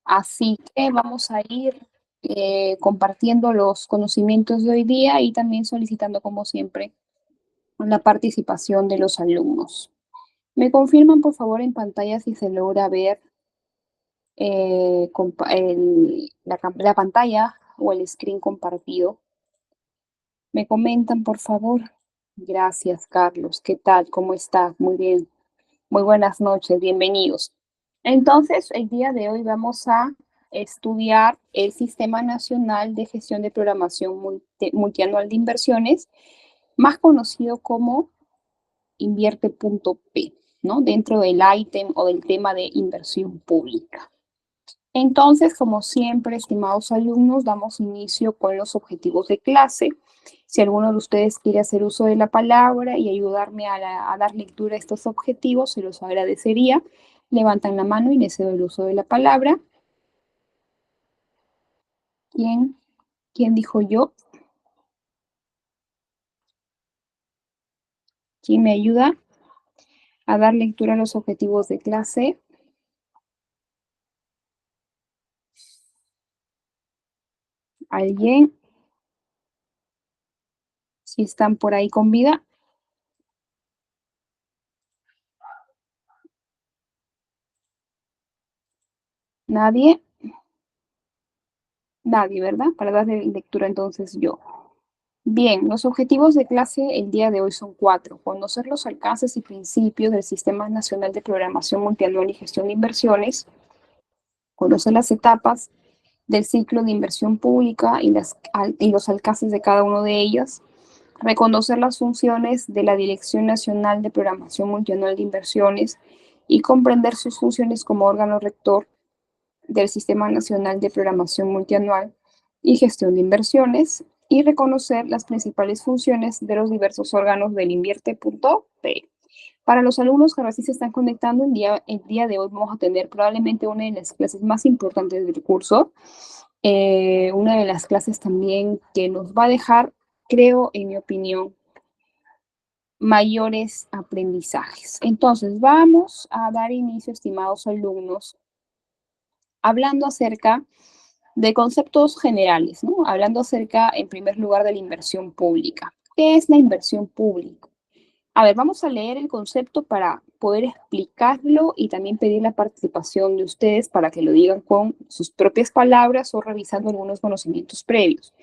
Así que vamos a ir compartiendo los conocimientos de hoy día y también solicitando, como siempre, la participación de los alumnos. ¿Me confirman, por favor, en pantalla si se logra ver la pantalla o el screen compartido? ¿Me comentan, por favor? Gracias, Carlos. ¿Qué tal? ¿Cómo estás? Muy bien. Muy buenas noches. Bienvenidos. Entonces, el día de hoy vamos a estudiar el Sistema Nacional de Gestión de Programación Multianual de Inversiones, más conocido como Invierte.p, ¿no? Dentro del ítem o del tema de inversión pública. Entonces, como siempre, estimados alumnos, damos inicio con los objetivos de clase. Si alguno de ustedes quiere hacer uso de la palabra y ayudarme a dar lectura a estos objetivos, se los agradecería. Levantan la mano y les cedo el uso de la palabra. ¿Quién dijo yo? ¿Quién me ayuda a dar lectura a los objetivos de clase? ¿Alguien? Si están por ahí con vida. ¿Nadie? Nadie, ¿verdad? Para darle lectura entonces yo. Bien, los objetivos de clase el día de hoy son 4. Conocer los alcances y principios del Sistema Nacional de Programación Multianual y Gestión de Inversiones. Conocer las etapas del ciclo de inversión pública y los alcances de cada una de ellas. Reconocer las funciones de la Dirección Nacional de Programación Multianual de Inversiones y comprender sus funciones como órgano rector del Sistema Nacional de Programación Multianual y Gestión de Inversiones, y reconocer las principales funciones de los diversos órganos del Invierte.p. Para los alumnos que recién se están conectando, el día de hoy vamos a tener probablemente una de las clases más importantes del curso, una de las clases también que nos va a dejar, creo, en mi opinión, mayores aprendizajes. Entonces, vamos a dar inicio, estimados alumnos, hablando acerca de conceptos generales, ¿no? Hablando acerca, en primer lugar, de la inversión pública. ¿Qué es la inversión pública? A ver, vamos a leer el concepto para poder explicarlo y también pedir la participación de ustedes para que lo digan con sus propias palabras o revisando algunos conocimientos previos.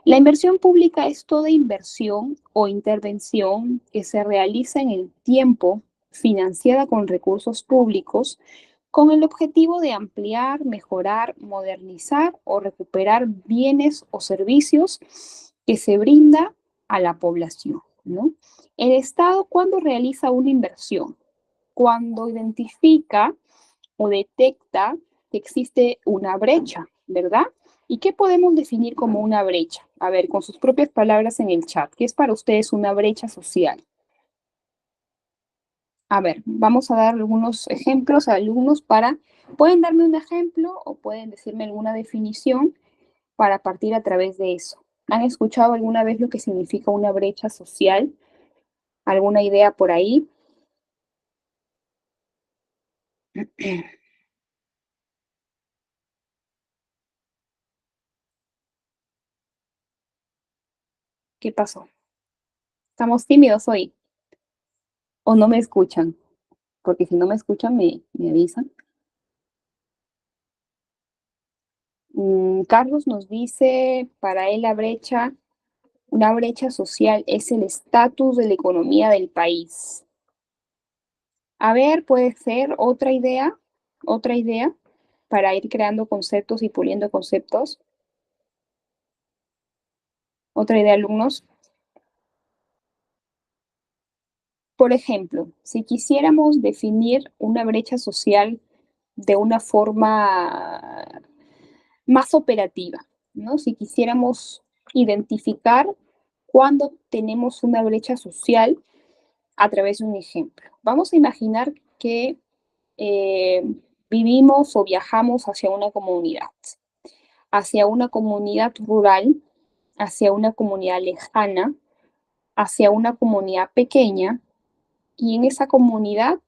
La inversión pública es toda inversión o intervención que se realiza en el tiempo, financiada con recursos públicos, con el objetivo de ampliar, mejorar, modernizar o recuperar bienes o servicios que se brinda a la población, ¿no? El Estado, ¿cuándo realiza una inversión? Cuando identifica o detecta que existe una brecha, ¿verdad? ¿Y qué podemos definir como una brecha? A ver, con sus propias palabras en el chat, ¿qué es para ustedes una brecha social? A ver, vamos a dar algunos ejemplos a alumnos pueden darme un ejemplo o pueden decirme alguna definición para partir a través de eso. ¿Han escuchado alguna vez lo que significa una brecha social? ¿Alguna idea por ahí? ¿Qué pasó? ¿Estamos tímidos hoy? ¿O no me escuchan? Porque si no me escuchan, me avisan. Carlos nos dice, para él una brecha social es el estatus de la economía del país. A ver, puede ser otra idea para ir creando conceptos y puliendo conceptos. Otra idea, alumnos. Por ejemplo, si quisiéramos definir una brecha social de una forma más operativa, ¿no? Si quisiéramos identificar cuándo tenemos una brecha social a través de un ejemplo. Vamos a imaginar que eh, vivimos o viajamos hacia una comunidad rural, hacia una comunidad lejana, hacia una comunidad pequeña, y en esa comunidad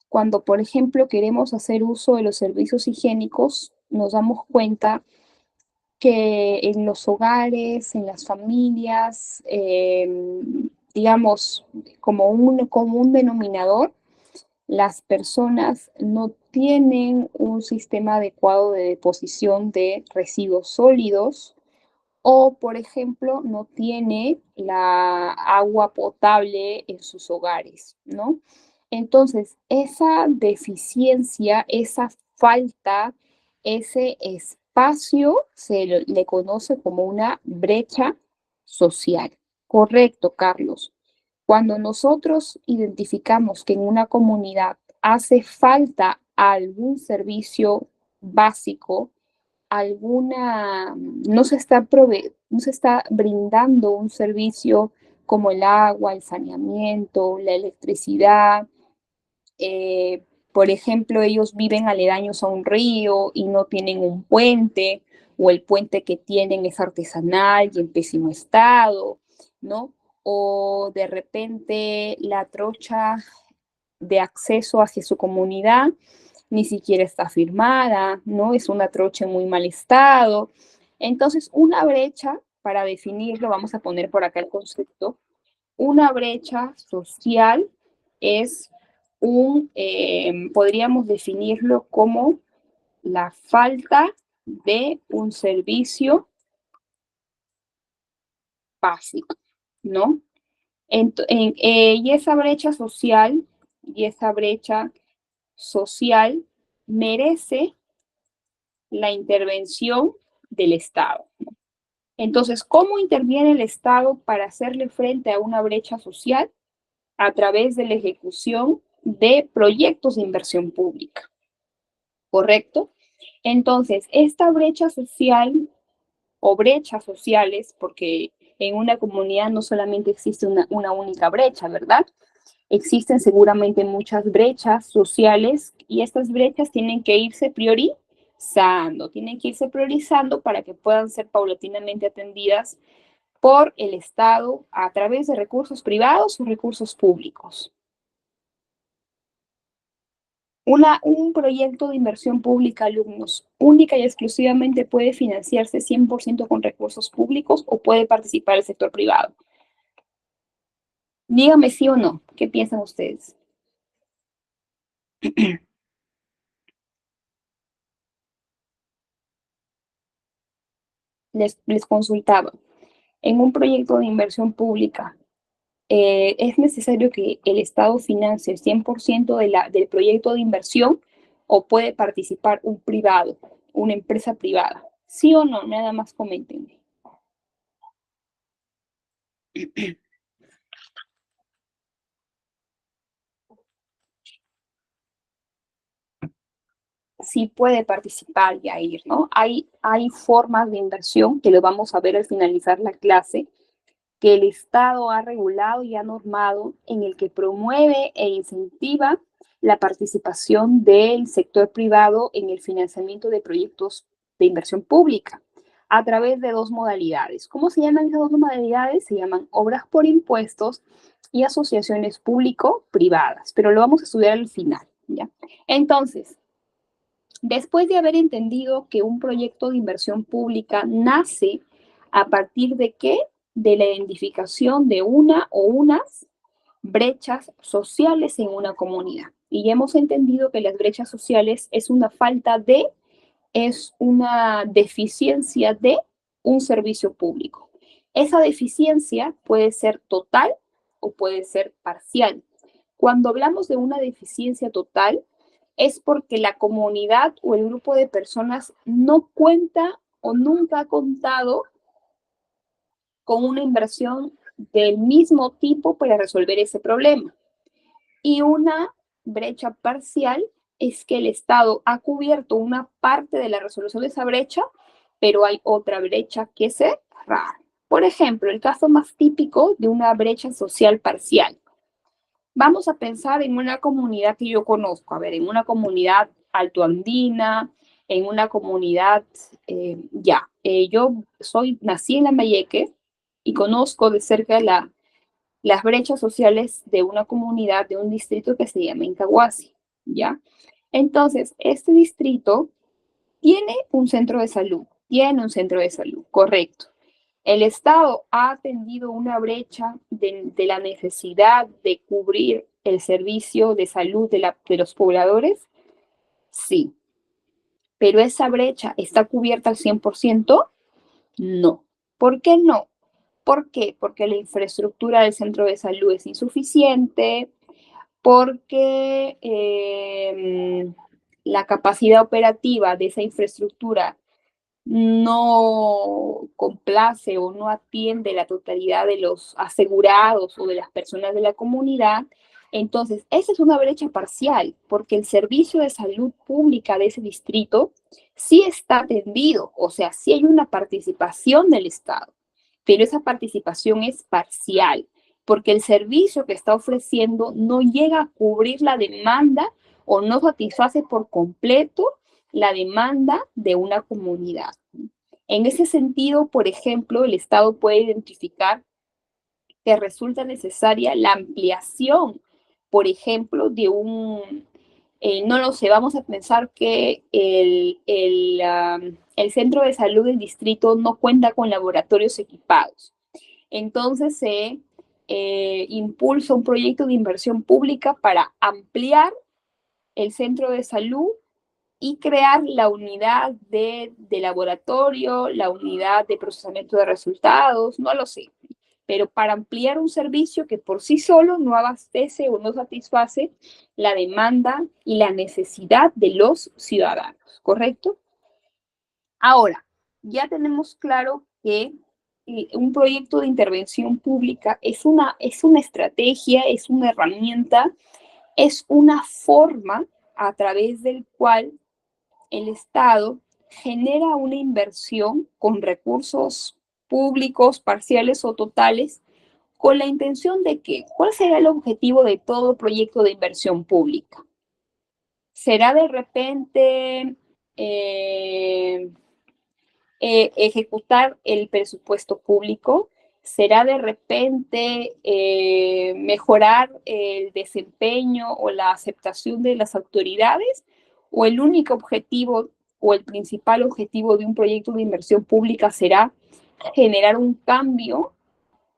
Cuando, por ejemplo, queremos hacer uso de los servicios higiénicos, nos damos cuenta que en los hogares, en las familias, digamos, como un común denominador, las personas no tienen un sistema adecuado de deposición de residuos sólidos o, por ejemplo, no tiene la agua potable en sus hogares, ¿no? Entonces, esa deficiencia, esa falta, ese espacio le conoce como una brecha social. Correcto, Carlos. Cuando nosotros identificamos que en una comunidad hace falta algún servicio básico, no se está brindando un servicio como el agua, el saneamiento, la electricidad. Por ejemplo, ellos viven aledaños a un río y no tienen un puente, o el puente que tienen es artesanal y en pésimo estado, ¿no? O de repente la trocha de acceso hacia su comunidad ni siquiera está firmada, ¿no? Es una trocha en muy mal estado. Entonces, una brecha, para definirlo, vamos a poner por acá el concepto, una brecha social es podríamos definirlo como la falta de un servicio básico, ¿no? Y esa brecha social merece la intervención del Estado. Entonces, ¿cómo interviene el Estado para hacerle frente a una brecha social? A través de la ejecución de proyectos de inversión pública, ¿correcto? Entonces, esta brecha social o brechas sociales, porque en una comunidad no solamente existe una única brecha, ¿verdad? Existen seguramente muchas brechas sociales y estas brechas tienen que irse priorizando para que puedan ser paulatinamente atendidas por el Estado a través de recursos privados o recursos públicos. Un proyecto de inversión pública, alumnos, única y exclusivamente puede financiarse 100% con recursos públicos o puede participar el sector privado. Dígame sí o no, ¿qué piensan ustedes? Les consultaba, en un proyecto de inversión pública, ¿es necesario que el Estado financie el 100% del proyecto de inversión o puede participar un privado, una empresa privada? ¿Sí o no? Nada más coméntenme. Sí puede participar y ir, ¿no? Hay formas de inversión que lo vamos a ver al finalizar la clase, que el Estado ha regulado y ha normado en el que promueve e incentiva la participación del sector privado en el financiamiento de proyectos de inversión pública a través de dos modalidades. ¿Cómo se llaman esas dos modalidades? Se llaman obras por impuestos y asociaciones público-privadas, pero lo vamos a estudiar al final, ¿ya? Entonces, después de haber entendido que un proyecto de inversión pública nace a partir de qué? De la identificación de una o unas brechas sociales en una comunidad. Y ya hemos entendido que las brechas sociales es una deficiencia de un servicio público. Esa deficiencia puede ser total o puede ser parcial. Cuando hablamos de una deficiencia total, es porque la comunidad o el grupo de personas no cuenta o nunca ha contado con una inversión del mismo tipo para resolver ese problema. Y una brecha parcial es que el Estado ha cubierto una parte de la resolución de esa brecha, pero hay otra brecha que cerrar. Por ejemplo, el caso más típico de una brecha social parcial. Vamos a pensar en una comunidad que yo conozco, a ver, en una comunidad altoandina, en una comunidad, nací en Lambayeque y conozco de cerca las brechas sociales de una comunidad, de un distrito que se llama Incahuasi, ¿ya? Entonces, este distrito tiene un centro de salud, correcto. El Estado ha atendido una brecha de la necesidad de cubrir el servicio de salud de los pobladores, sí. Pero esa brecha está cubierta al 100%, no. ¿Por qué no? ¿Por qué? Porque la infraestructura del centro de salud es insuficiente, porque la capacidad operativa de esa infraestructura no complace o no atiende la totalidad de los asegurados o de las personas de la comunidad. Entonces, esa es una brecha parcial, porque el servicio de salud pública de ese distrito sí está atendido, o sea, sí hay una participación del Estado, pero esa participación es parcial, porque el servicio que está ofreciendo no llega a cubrir la demanda o no satisface por completo la demanda de una comunidad. En ese sentido, por ejemplo, el Estado puede identificar que resulta necesaria la ampliación, por ejemplo, no lo sé, vamos a pensar que el centro de salud del distrito no cuenta con laboratorios equipados. Entonces se impulsa un proyecto de inversión pública para ampliar el centro de salud y crear la unidad de laboratorio, la unidad de procesamiento de resultados, no lo sé, pero para ampliar un servicio que por sí solo no abastece o no satisface la demanda y la necesidad de los ciudadanos, ¿correcto? Ahora, ya tenemos claro que un proyecto de intervención pública es una estrategia, es una herramienta, es una forma a través del cual el Estado genera una inversión con recursos públicos, parciales o totales, con la intención de que, ¿cuál será el objetivo de todo proyecto de inversión pública? ¿Será de repente ejecutar el presupuesto público? ¿Será de repente mejorar el desempeño o la aceptación de las autoridades? ¿O el único objetivo o el principal objetivo de un proyecto de inversión pública será generar un cambio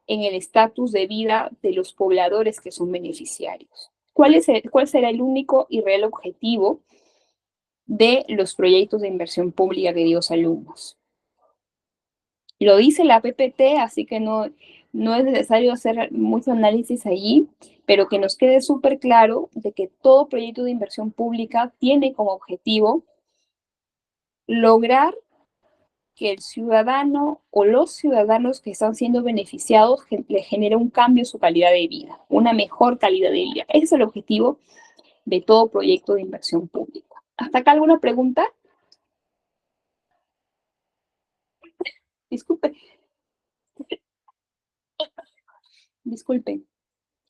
en el estatus de vida de los pobladores que son beneficiarios? ¿Cuál será el único y real objetivo de los proyectos de inversión pública, queridos alumnos? Lo dice la PPT, así que no es necesario hacer mucho análisis allí, pero que nos quede súper claro de que todo proyecto de inversión pública tiene como objetivo lograr que el ciudadano o los ciudadanos que están siendo beneficiados le genere un cambio en su calidad de vida, una mejor calidad de vida. Ese es el objetivo de todo proyecto de inversión pública. ¿Hasta acá alguna pregunta? Disculpe, disculpe.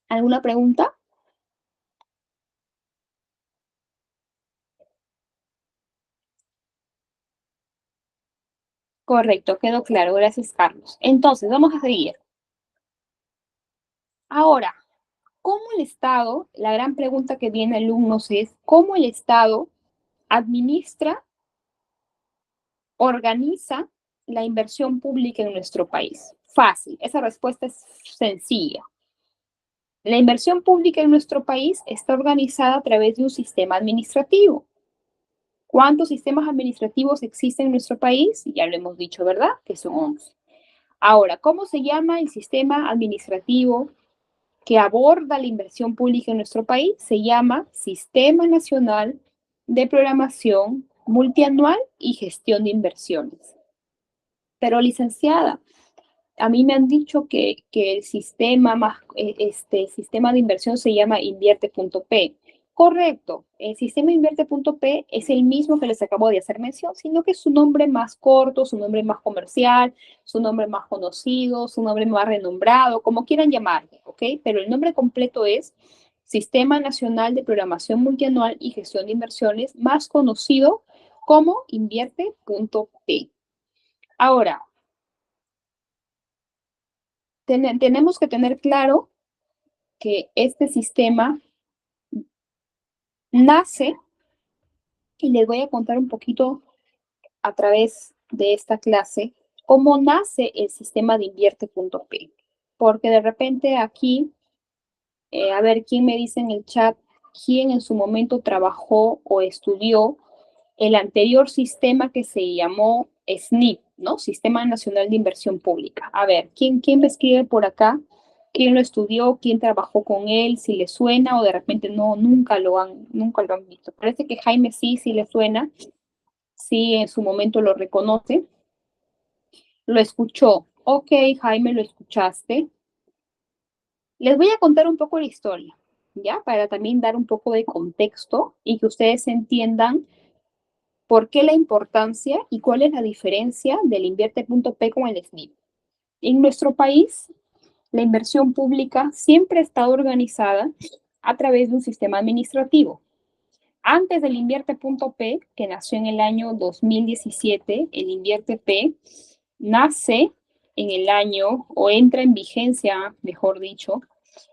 ¿Alguna pregunta? Correcto, quedó claro. Gracias, Carlos. Entonces, vamos a seguir. Ahora, ¿cómo el Estado, la gran pregunta que viene, alumnos, es cómo el Estado administra, organiza la inversión pública en nuestro país? Fácil, esa respuesta es sencilla. La inversión pública en nuestro país está organizada a través de un sistema administrativo. ¿Cuántos sistemas administrativos existen en nuestro país? Ya lo hemos dicho, ¿verdad? Que son 11. Ahora, ¿cómo se llama el sistema administrativo que aborda la inversión pública en nuestro país? Se llama Sistema Nacional de Programación Multianual y Gestión de Inversiones. Pero, licenciada, a mí me han dicho que el sistema, sistema de inversión se llama Invierte.p. Correcto, el sistema Invierte.p es el mismo que les acabo de hacer mención, sino que es su nombre más corto, su nombre más comercial, su nombre más conocido, su nombre más renombrado, como quieran llamarle, ¿ok? Pero el nombre completo es Sistema Nacional de Programación Multianual y Gestión de Inversiones, más conocido como Invierte.p. Ahora, tenemos que tener claro que este sistema nace, y les voy a contar un poquito a través de esta clase, cómo nace el sistema de invierte.p. Porque de repente aquí, a ver, ¿quién me dice en el chat quién en su momento trabajó o estudió el anterior sistema que se llamó SNIP, ¿no? Sistema Nacional de Inversión Pública? A ver, ¿quién me escribe por acá? ¿Quién lo estudió? ¿Quién trabajó con él? Si le suena o de repente no, nunca lo han visto. Parece que Jaime sí le suena, sí en su momento lo reconoce. Lo escuchó. Ok, Jaime, lo escuchaste. Les voy a contar un poco la historia, ¿ya? Para también dar un poco de contexto y que ustedes entiendan por qué la importancia y cuál es la diferencia del invierte.p con el SNIP. En nuestro país, la inversión pública siempre ha estado organizada a través de un sistema administrativo. Antes del invierte.p, que nació en el año 2017, el invierte.p nace en el año, o entra en vigencia, mejor dicho,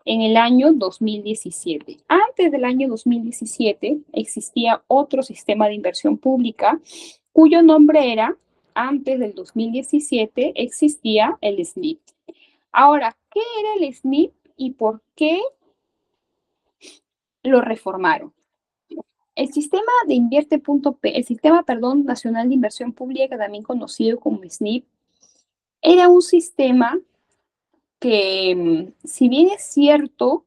en el año 2017. Antes del año 2017 existía otro sistema de inversión pública cuyo nombre era, antes del 2017 existía el SNIP. Ahora, ¿qué era el SNIP y por qué lo reformaron? El sistema de invierte.p, el sistema, perdón, nacional de inversión pública, también conocido como SNIP, era un sistema que, si bien es cierto,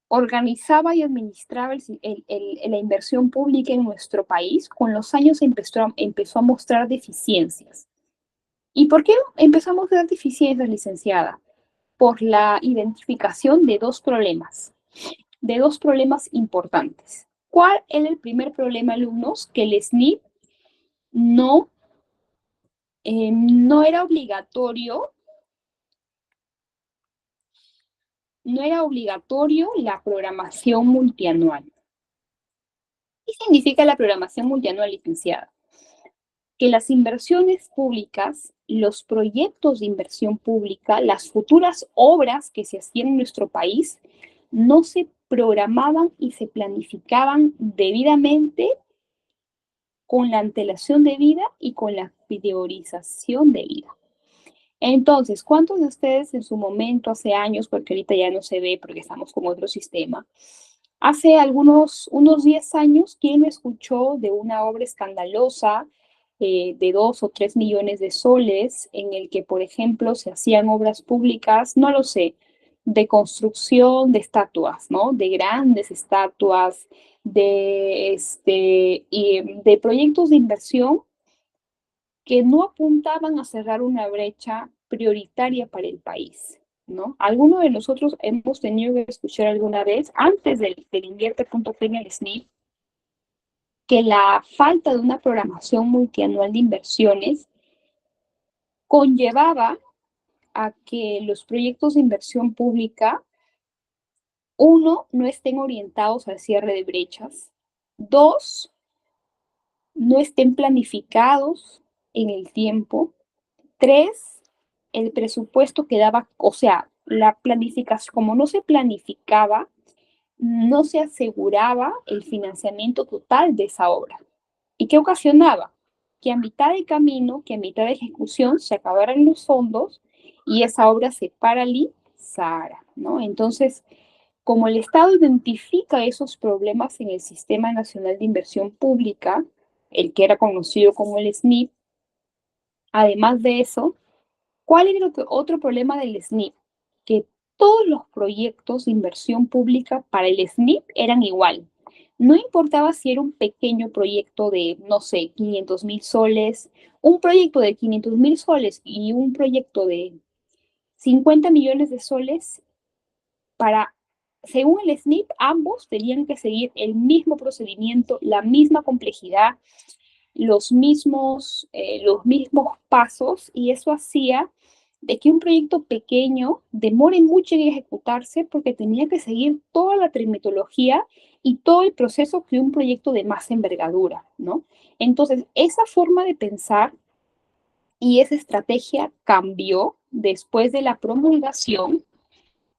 organizaba y administraba la inversión pública en nuestro país, con los años empezó a mostrar deficiencias. ¿Y por qué empezó a mostrar deficiencias, licenciada? Por la identificación de dos problemas importantes. ¿Cuál era el primer problema, alumnos? Que el SNIP no era obligatorio, no era obligatorio la programación multianual. ¿Qué significa la programación multianual, licenciada? Que las inversiones públicas, los proyectos de inversión pública, las futuras obras que se hacían en nuestro país, no se programaban y se planificaban debidamente con la antelación debida y con la priorización debida. Entonces, ¿cuántos de ustedes en su momento, hace años, porque ahorita ya no se ve porque estamos con otro sistema, hace unos 10 años, quién escuchó de una obra escandalosa de 2 o 3 millones de soles en el que, por ejemplo, se hacían obras públicas, no lo sé, de construcción de estatuas, ¿no? De grandes estatuas, de proyectos de inversión que no apuntaban a cerrar una brecha prioritaria para el país, ¿no? Algunos de nosotros hemos tenido que escuchar alguna vez, antes del invierte.p en el SNIP, que la falta de una programación multianual de inversiones conllevaba a que los proyectos de inversión pública, uno, no estén orientados al cierre de brechas, dos, no estén planificados en el tiempo, tres, el presupuesto quedaba, o sea, la planificación, como no se planificaba, no se aseguraba el financiamiento total de esa obra. ¿Y qué ocasionaba? Que a mitad de camino, que a mitad de ejecución se acabaran los fondos y esa obra se paralizara, ¿no? Entonces, como el Estado identifica esos problemas en el Sistema Nacional de Inversión Pública, el que era conocido como el SNIP, además de eso, ¿cuál era otro problema del SNIP? Que todos los proyectos de inversión pública para el SNIP eran igual. No importaba si era un pequeño proyecto de, no sé, 500,000 soles, un proyecto de 500,000 soles y un proyecto de 50 millones de soles, según el SNIP, ambos tenían que seguir el mismo procedimiento, la misma complejidad, los mismos pasos, y eso hacía de que un proyecto pequeño demore mucho en ejecutarse porque tenía que seguir toda la terminología y todo el proceso que un proyecto de más envergadura, ¿no? Entonces, esa forma de pensar y esa estrategia cambió después de la promulgación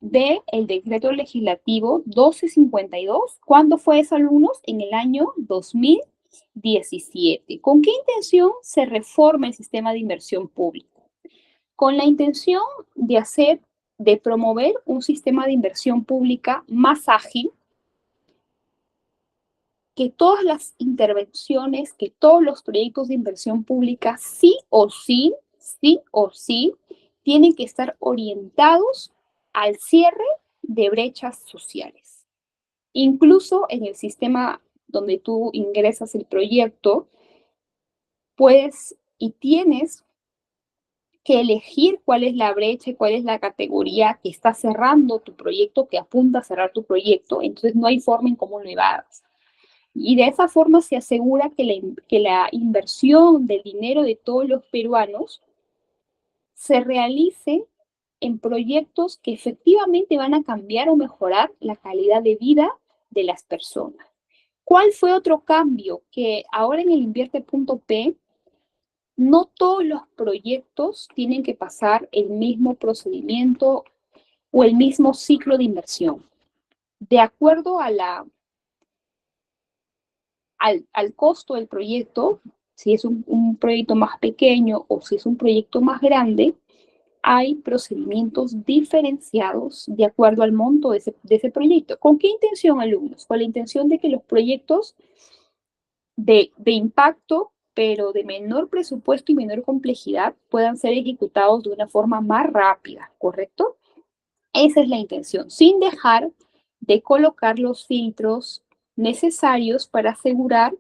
del decreto legislativo 1252. ¿Cuándo fue eso, alumnos? En el año 2017. ¿Con qué intención se reforma el sistema de inversión pública? Con la intención de promover un sistema de inversión pública más ágil, que todas las intervenciones, que todos los proyectos de inversión pública sí o sí, tienen que estar orientados al cierre de brechas sociales. Incluso en el sistema donde tú ingresas el proyecto, puedes y tienes que elegir cuál es la brecha y cuál es la categoría que está cerrando tu proyecto, que apunta a cerrar tu proyecto. Entonces no hay forma en cómo lo evadas. Y de esa forma se asegura que la inversión del dinero de todos los peruanos se realice en proyectos que efectivamente van a cambiar o mejorar la calidad de vida de las personas. ¿Cuál fue otro cambio? Que ahora en el Invierte.p no todos los proyectos tienen que pasar el mismo procedimiento o el mismo ciclo de inversión. De acuerdo a al costo del proyecto, si es un proyecto más pequeño o si es un proyecto más grande, hay procedimientos diferenciados de acuerdo al monto de ese proyecto. ¿Con qué intención, alumnos? Con la intención de que los proyectos de impacto, pero de menor presupuesto y menor complejidad, puedan ser ejecutados de una forma más rápida, ¿correcto? Esa es la intención, sin dejar de colocar los filtros necesarios para asegurar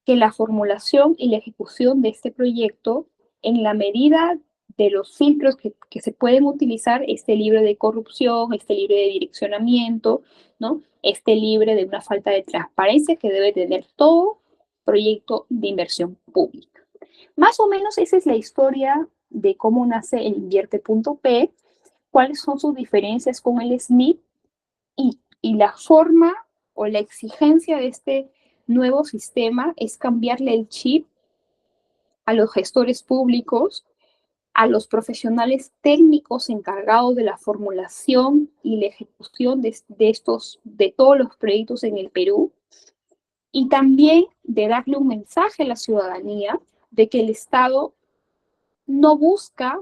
que la formulación y la ejecución de este proyecto, en la medida de los filtros que se pueden utilizar, esté libre de corrupción, esté libre de direccionamiento, ¿no? Esté libre de una falta de transparencia que debe tener todo proyecto de inversión pública. Más o menos esa es la historia de cómo nace el Invierte.p, cuáles son sus diferencias con el SNIP y la forma o la exigencia de este nuevo sistema es cambiarle el chip a los gestores públicos, a los profesionales técnicos encargados de la formulación y la ejecución de todos los proyectos en el Perú, y también de darle un mensaje a la ciudadanía de que el Estado no busca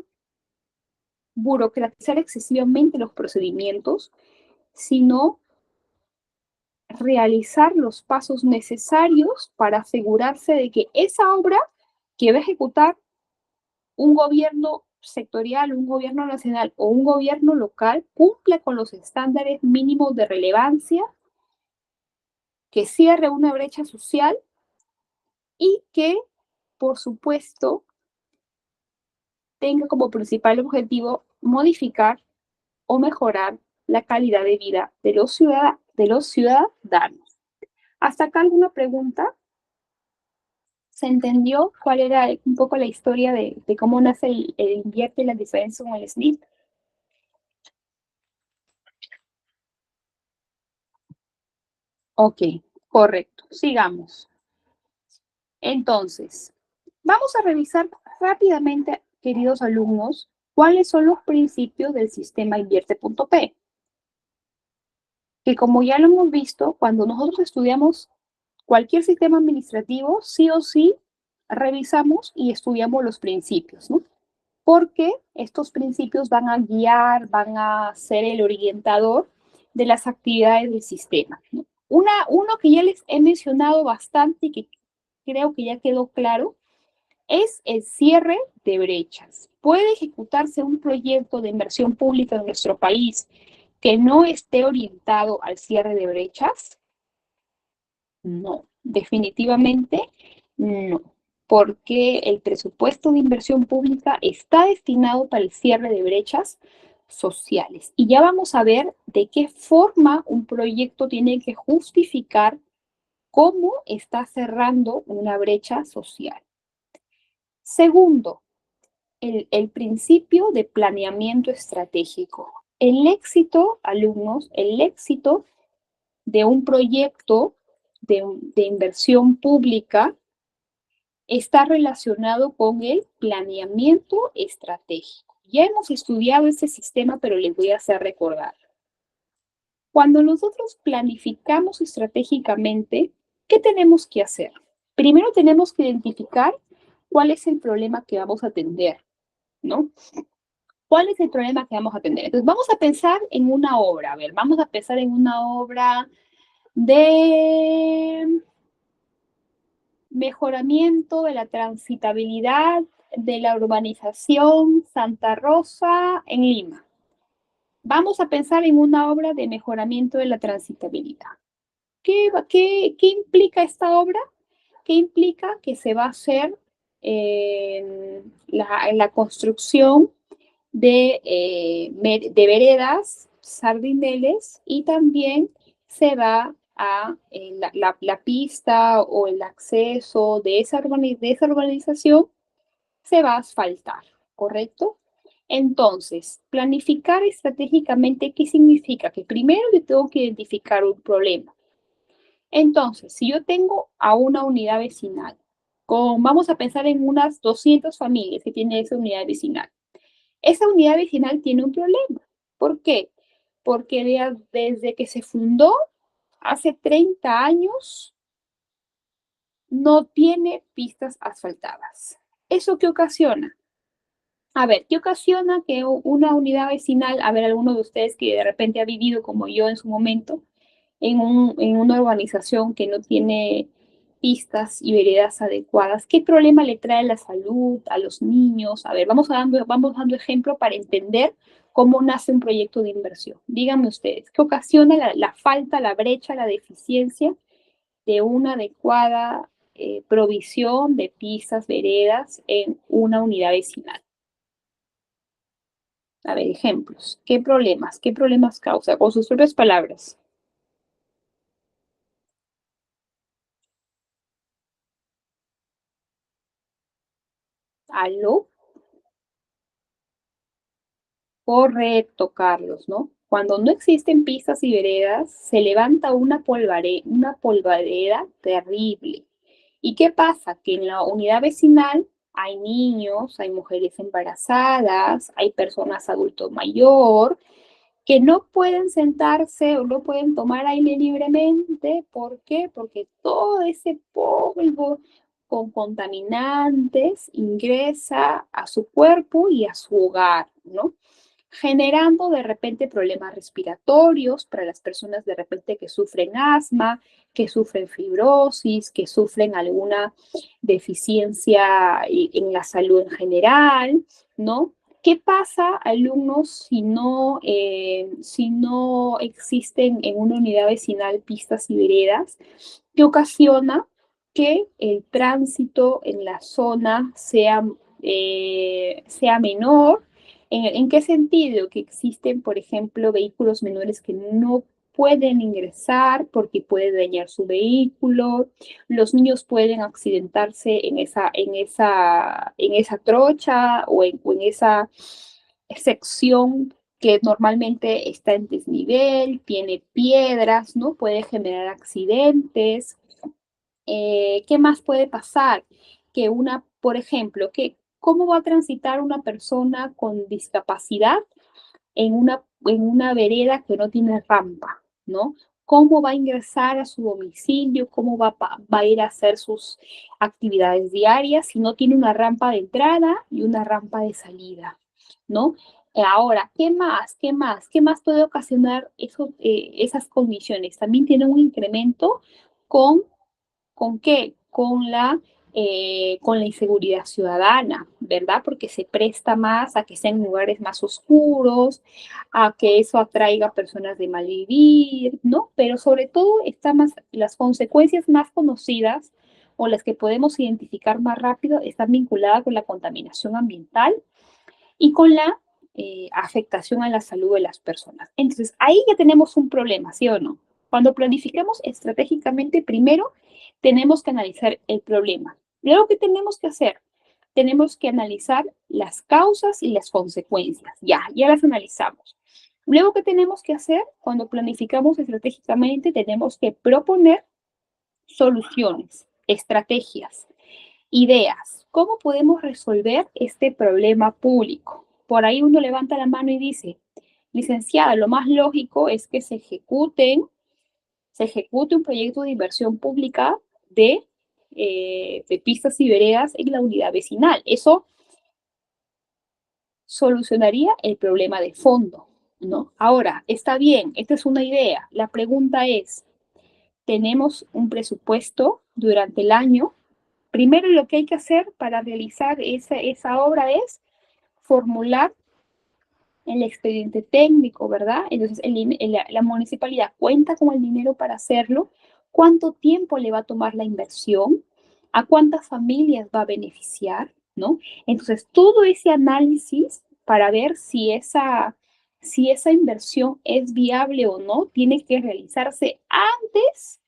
burocratizar excesivamente los procedimientos, sino realizar los pasos necesarios para asegurarse de que esa obra que va a ejecutar un gobierno sectorial, un gobierno nacional o un gobierno local cumpla con los estándares mínimos de relevancia, que cierre una brecha social y que, por supuesto, tenga como principal objetivo modificar o mejorar la calidad de vida de los ciudadanos. ¿Hasta acá alguna pregunta? ¿Se entendió cuál era un poco la historia de cómo nace el Invierte y las diferencias con el SNIP? Ok, correcto. Sigamos. Entonces, vamos a revisar rápidamente, queridos alumnos, cuáles son los principios del sistema Invierte.p. Que como ya lo hemos visto, cuando nosotros estudiamos cualquier sistema administrativo, sí o sí revisamos y estudiamos los principios, ¿no? Porque estos principios van a guiar, van a ser el orientador de las actividades del sistema, ¿no? Uno que ya les he mencionado bastante y que creo que ya quedó claro es el cierre de brechas. ¿Puede ejecutarse un proyecto de inversión pública en nuestro país que no esté orientado al cierre de brechas? No, definitivamente no, porque el presupuesto de inversión pública está destinado para el cierre de brechas sociales. Y ya vamos a ver de qué forma un proyecto tiene que justificar cómo está cerrando una brecha social. Segundo, el principio de planeamiento estratégico. El éxito, alumnos, el éxito de un proyecto de inversión pública está relacionado con el planeamiento estratégico. Ya hemos estudiado este sistema, pero les voy a hacer recordar. Cuando nosotros planificamos estratégicamente, ¿qué tenemos que hacer? Primero tenemos que identificar cuál es el problema que vamos a atender, ¿no? ¿Cuál es el problema que vamos a atender? Entonces, vamos a pensar en una obra. A ver, vamos a pensar en una obra de mejoramiento de la transitabilidad de la urbanización Santa Rosa en Lima. Vamos a pensar en una obra de mejoramiento de la transitabilidad. ¿Qué implica esta obra? ¿Qué implica? Que se va a hacer la construcción de veredas, sardineles, y también se va a la pista o el acceso de esa urbanización se va a asfaltar, ¿correcto? Entonces, planificar estratégicamente, ¿qué significa? Que primero yo tengo que identificar un problema. Entonces, si yo tengo a una unidad vecinal, vamos a pensar en unas 200 familias que tiene esa unidad vecinal. Esa unidad vecinal tiene un problema. ¿Por qué? Porque desde que se fundó, hace 30 años, no tiene pistas asfaltadas. ¿Eso qué ocasiona? A ver, ¿qué ocasiona que una unidad vecinal, a ver, alguno de ustedes que de repente ha vivido como yo en su momento, en una urbanización que no tiene pistas y veredas adecuadas, ¿qué problema le trae a la salud, a los niños? A ver, vamos dando ejemplo para entender cómo nace un proyecto de inversión. Díganme ustedes, ¿qué ocasiona la falta, la brecha, la deficiencia de una adecuada provisión de pistas, veredas en una unidad vecinal? A ver, ejemplos. ¿Qué problemas? ¿Qué problemas causa? Con sus propias palabras. ¿Aló? Correcto, Carlos, ¿no? Cuando no existen pistas y veredas, se levanta una polvareda terrible. ¿Y qué pasa? Que en la unidad vecinal hay niños, hay mujeres embarazadas, hay personas adulto mayor, que no pueden sentarse o no pueden tomar aire libremente. ¿Por qué? Porque todo ese polvo con contaminantes ingresa a su cuerpo y a su hogar, ¿no? Generando de repente problemas respiratorios para las personas de repente que sufren asma, que sufren fibrosis, que sufren alguna deficiencia en la salud en general, ¿no? ¿Qué pasa, alumnos, si no existen en una unidad vecinal pistas y veredas? ¿Qué ocasiona? Que el tránsito en la zona sea menor. ¿En qué sentido? Que existen, por ejemplo, vehículos menores que no pueden ingresar porque puede dañar su vehículo, los niños pueden accidentarse en esa trocha o en esa sección que normalmente está en desnivel, tiene piedras, ¿no? Puede generar accidentes. ¿Qué más puede pasar? Que por ejemplo, ¿cómo va a transitar una persona con discapacidad en una vereda que no tiene rampa, ¿no? ¿Cómo va a ingresar a su domicilio? ¿Cómo va a ir a hacer sus actividades diarias si no tiene una rampa de entrada y una rampa de salida, ¿no? Ahora, ¿qué más? ¿Qué más? ¿Qué más puede ocasionar esas condiciones? También tiene un incremento con ¿con qué? Con la inseguridad ciudadana, ¿verdad? Porque se presta más a que sean lugares más oscuros, a que eso atraiga personas de mal vivir, ¿no? Pero sobre todo las consecuencias más conocidas o las que podemos identificar más rápido están vinculadas con la contaminación ambiental y con la afectación a la salud de las personas. Entonces, ahí ya tenemos un problema, ¿sí o no? Cuando planificamos estratégicamente, primero tenemos que analizar el problema. Luego, ¿qué tenemos que hacer? Tenemos que analizar las causas y las consecuencias. Ya las analizamos. Luego, ¿qué tenemos que hacer? Cuando planificamos estratégicamente, tenemos que proponer soluciones, estrategias, ideas. ¿Cómo podemos resolver este problema público? por ahí uno levanta la mano y dice, licenciada, lo más lógico es que se ejecute un proyecto de inversión pública de pistas y veredas en la unidad vecinal. Eso solucionaría el problema de fondo, ¿no? Ahora, está bien, esta es una idea. La pregunta es, ¿tenemos un presupuesto durante el año? Primero lo que hay que hacer para realizar esa obra es formular el expediente técnico, ¿verdad? Entonces, la municipalidad cuenta con el dinero para hacerlo. ¿Cuánto tiempo le va a tomar la inversión? ¿A cuántas familias va a beneficiar? ¿No? Entonces, todo ese análisis para ver si esa inversión es viable o no, tiene que realizarse antes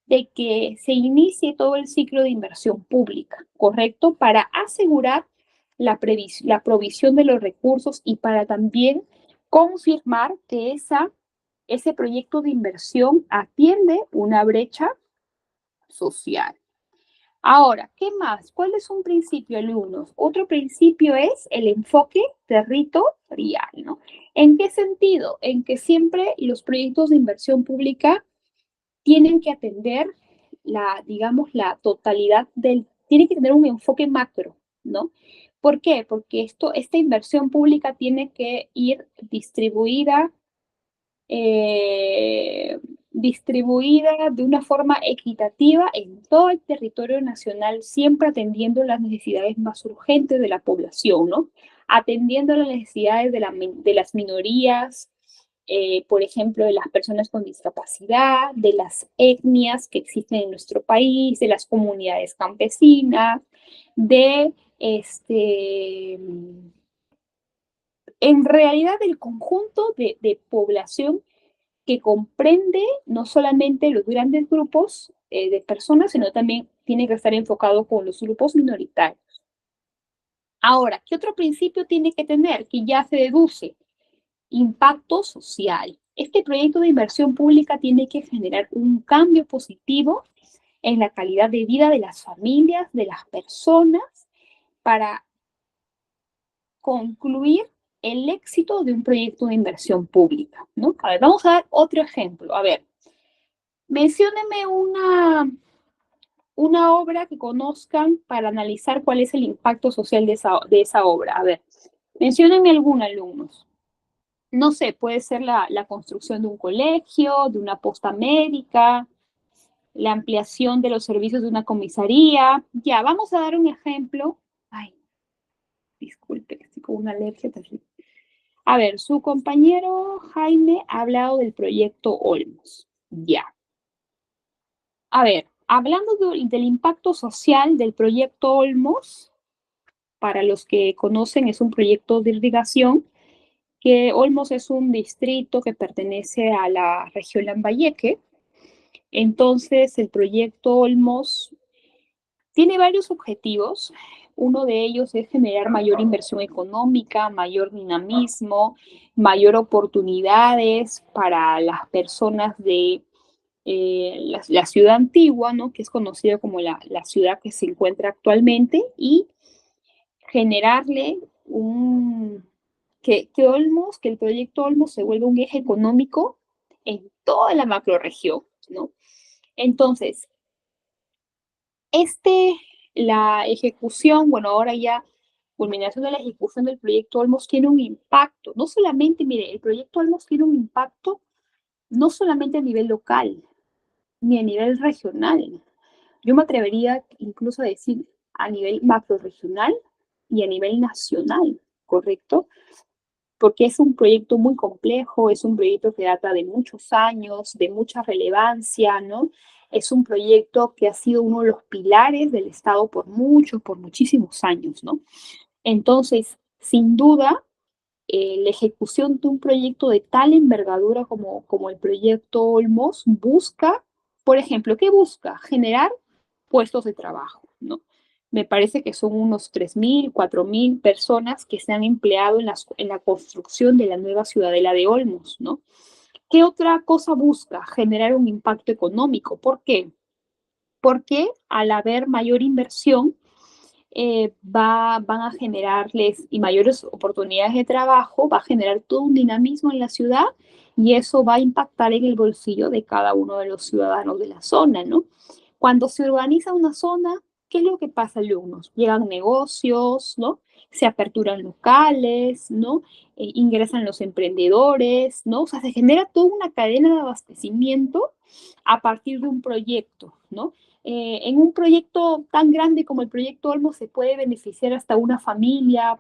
de que se inicie todo el ciclo de inversión pública, ¿correcto? Para asegurar la provisión de los recursos y para también confirmar que ese proyecto de inversión atiende una brecha social. Ahora, ¿qué más? ¿Cuál es un principio, alumnos? Otro principio es el enfoque territorial, ¿no? ¿En qué sentido? En que siempre los proyectos de inversión pública tienen que atender digamos, la totalidad tiene que tener un enfoque macro, ¿no? ¿Por qué? Porque esta inversión pública tiene que ir distribuida de una forma equitativa en todo el territorio nacional, siempre atendiendo las necesidades más urgentes de la población, ¿no? Atendiendo las necesidades de las minorías, por ejemplo, de las personas con discapacidad, de las etnias que existen en nuestro país, de las comunidades campesinas, de en realidad del conjunto de población que comprende no solamente los grandes grupos de personas, sino también tiene que estar enfocado con los grupos minoritarios. Ahora, ¿qué otro principio tiene que tener? Que ya se deduce. Impacto social. Este proyecto de inversión pública tiene que generar un cambio positivo en la calidad de vida de las familias, de las personas, para concluir el éxito de un proyecto de inversión pública, ¿no? A ver, vamos a dar otro ejemplo. A ver, mencióneme una obra que conozcan para analizar cuál es el impacto social de esa obra. A ver, menciónenme alguna, alumnos. No sé, puede ser la construcción de un colegio, de una posta médica, la ampliación de los servicios de una comisaría. Ya, vamos a dar un ejemplo. Ay, disculpe, estoy con una alergia terrible. A ver, su compañero Jaime ha hablado del proyecto Olmos. Ya. A ver, hablando del impacto social del proyecto Olmos, para los que conocen, es un proyecto de irrigación, que Olmos es un distrito que pertenece a la región Lambayeque. Entonces, el proyecto Olmos tiene varios objetivos. Uno de ellos es generar mayor inversión económica, mayor dinamismo, mayor oportunidades para las personas de la ciudad antigua, ¿no? Que es conocida como la ciudad que se encuentra actualmente, y generarle que el proyecto Olmos se vuelva un eje económico en toda la macroregión, ¿no? Entonces, la ejecución, bueno, ahora ya, culminación de la ejecución del proyecto Olmos tiene un impacto, no solamente, mire, el proyecto Olmos tiene un impacto no solamente a nivel local, ni a nivel regional. Yo me atrevería incluso a decir a nivel macroregional y a nivel nacional, ¿correcto? Porque es un proyecto muy complejo, es un proyecto que data de muchos años, de mucha relevancia, ¿no? Es un proyecto que ha sido uno de los pilares del Estado por muchísimos años, ¿no? Entonces, sin duda, la ejecución de un proyecto de tal envergadura como el proyecto Olmos busca, por ejemplo, ¿qué busca? Generar puestos de trabajo, ¿no? Me parece que son unos 3.000, 4.000 personas que se han empleado en la construcción de la nueva ciudadela de Olmos, ¿no? ¿Qué otra cosa busca? Generar un impacto económico. ¿Por qué? Porque al haber mayor inversión, van a generarles y mayores oportunidades de trabajo, va a generar todo un dinamismo en la ciudad y eso va a impactar en el bolsillo de cada uno de los ciudadanos de la zona, ¿no? Cuando se urbaniza una zona, ¿qué es lo que pasa, alumnos? Llegan negocios, ¿no? Se aperturan locales, ¿no? Ingresan los emprendedores, ¿no? O sea, se genera toda una cadena de abastecimiento a partir de un proyecto, ¿no? En un proyecto tan grande como el proyecto Olmo se puede beneficiar hasta una familia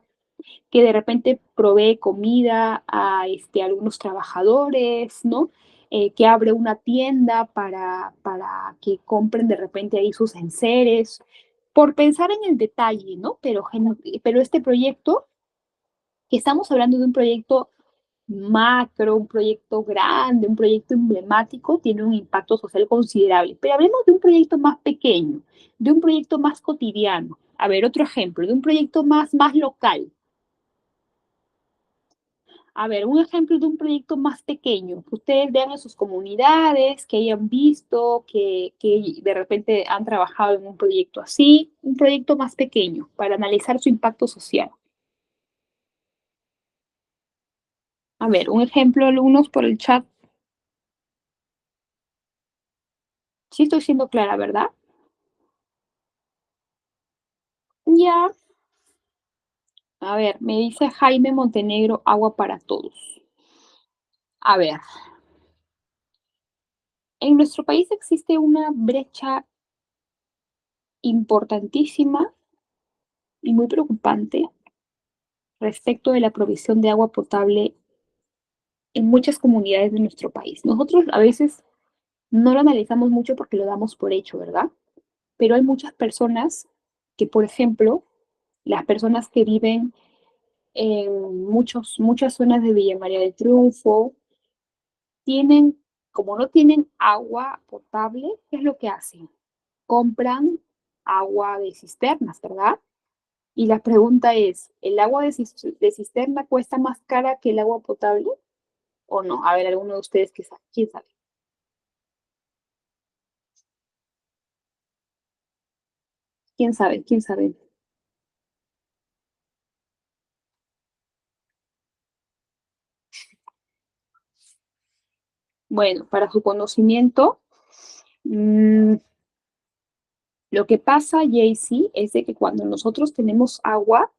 que de repente provee comida a algunos trabajadores, ¿no? Que abre una tienda para que compren de repente ahí sus enseres, por pensar en el detalle, ¿no? Pero este proyecto, que estamos hablando de un proyecto macro, un proyecto grande, un proyecto emblemático, tiene un impacto social considerable. Pero hablemos de un proyecto más pequeño, de un proyecto más cotidiano. A ver, otro ejemplo, de un proyecto más local. A ver, un ejemplo de un proyecto más pequeño, que ustedes vean en sus comunidades, que hayan visto, que de repente han trabajado en un proyecto así, un proyecto más pequeño, para analizar su impacto social. A ver, un ejemplo, alumnos, por el chat. Sí estoy siendo clara, ¿verdad? Ya. A ver, me dice Jaime Montenegro, agua para todos. A ver, en nuestro país existe una brecha importantísima y muy preocupante respecto de la provisión de agua potable en muchas comunidades de nuestro país. Nosotros a veces no lo analizamos mucho porque lo damos por hecho, ¿verdad? Pero hay muchas personas que, por ejemplo, las personas que viven en muchas zonas de Villa María del Triunfo, tienen, como no tienen agua potable, ¿qué es lo que hacen? Compran agua de cisternas, ¿verdad? Y la pregunta es, ¿el agua de cisterna cuesta más cara que el agua potable o no? A ver, alguno de ustedes que sabe, ¿quién sabe? ¿Quién sabe? ¿Quién sabe? Bueno, para su conocimiento, mmm, lo que pasa, Jaycee, es de que cuando nosotros tenemos agua,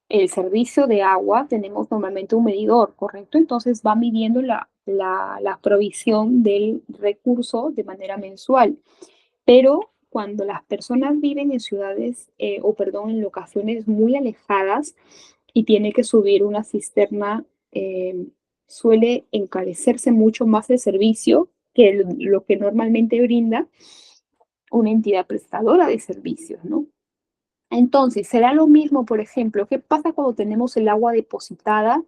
el servicio de agua, tenemos normalmente un medidor, ¿correcto? Entonces va midiendo la provisión del recurso de manera mensual. Pero cuando las personas viven en ciudades, o perdón, en locaciones muy alejadas y tiene que subir una cisterna, suele encarecerse mucho más el servicio que lo que normalmente brinda una entidad prestadora de servicios, ¿no? Entonces, será lo mismo, por ejemplo, ¿qué pasa cuando tenemos el agua depositada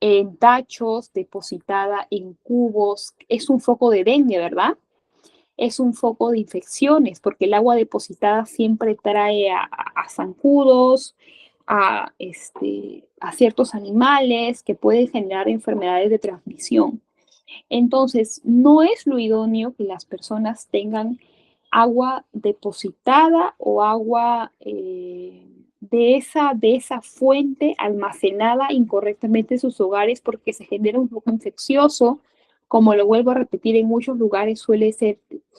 en tachos, depositada en cubos? Es un foco de dengue, ¿verdad? Es un foco de infecciones, porque el agua depositada siempre trae a zancudos, a ciertos animales que pueden generar enfermedades de transmisión. Entonces, no es lo idóneo que las personas tengan agua depositada o agua de esa fuente almacenada incorrectamente en sus hogares porque se genera un foco infeccioso. Como lo vuelvo a repetir, en muchos lugares suele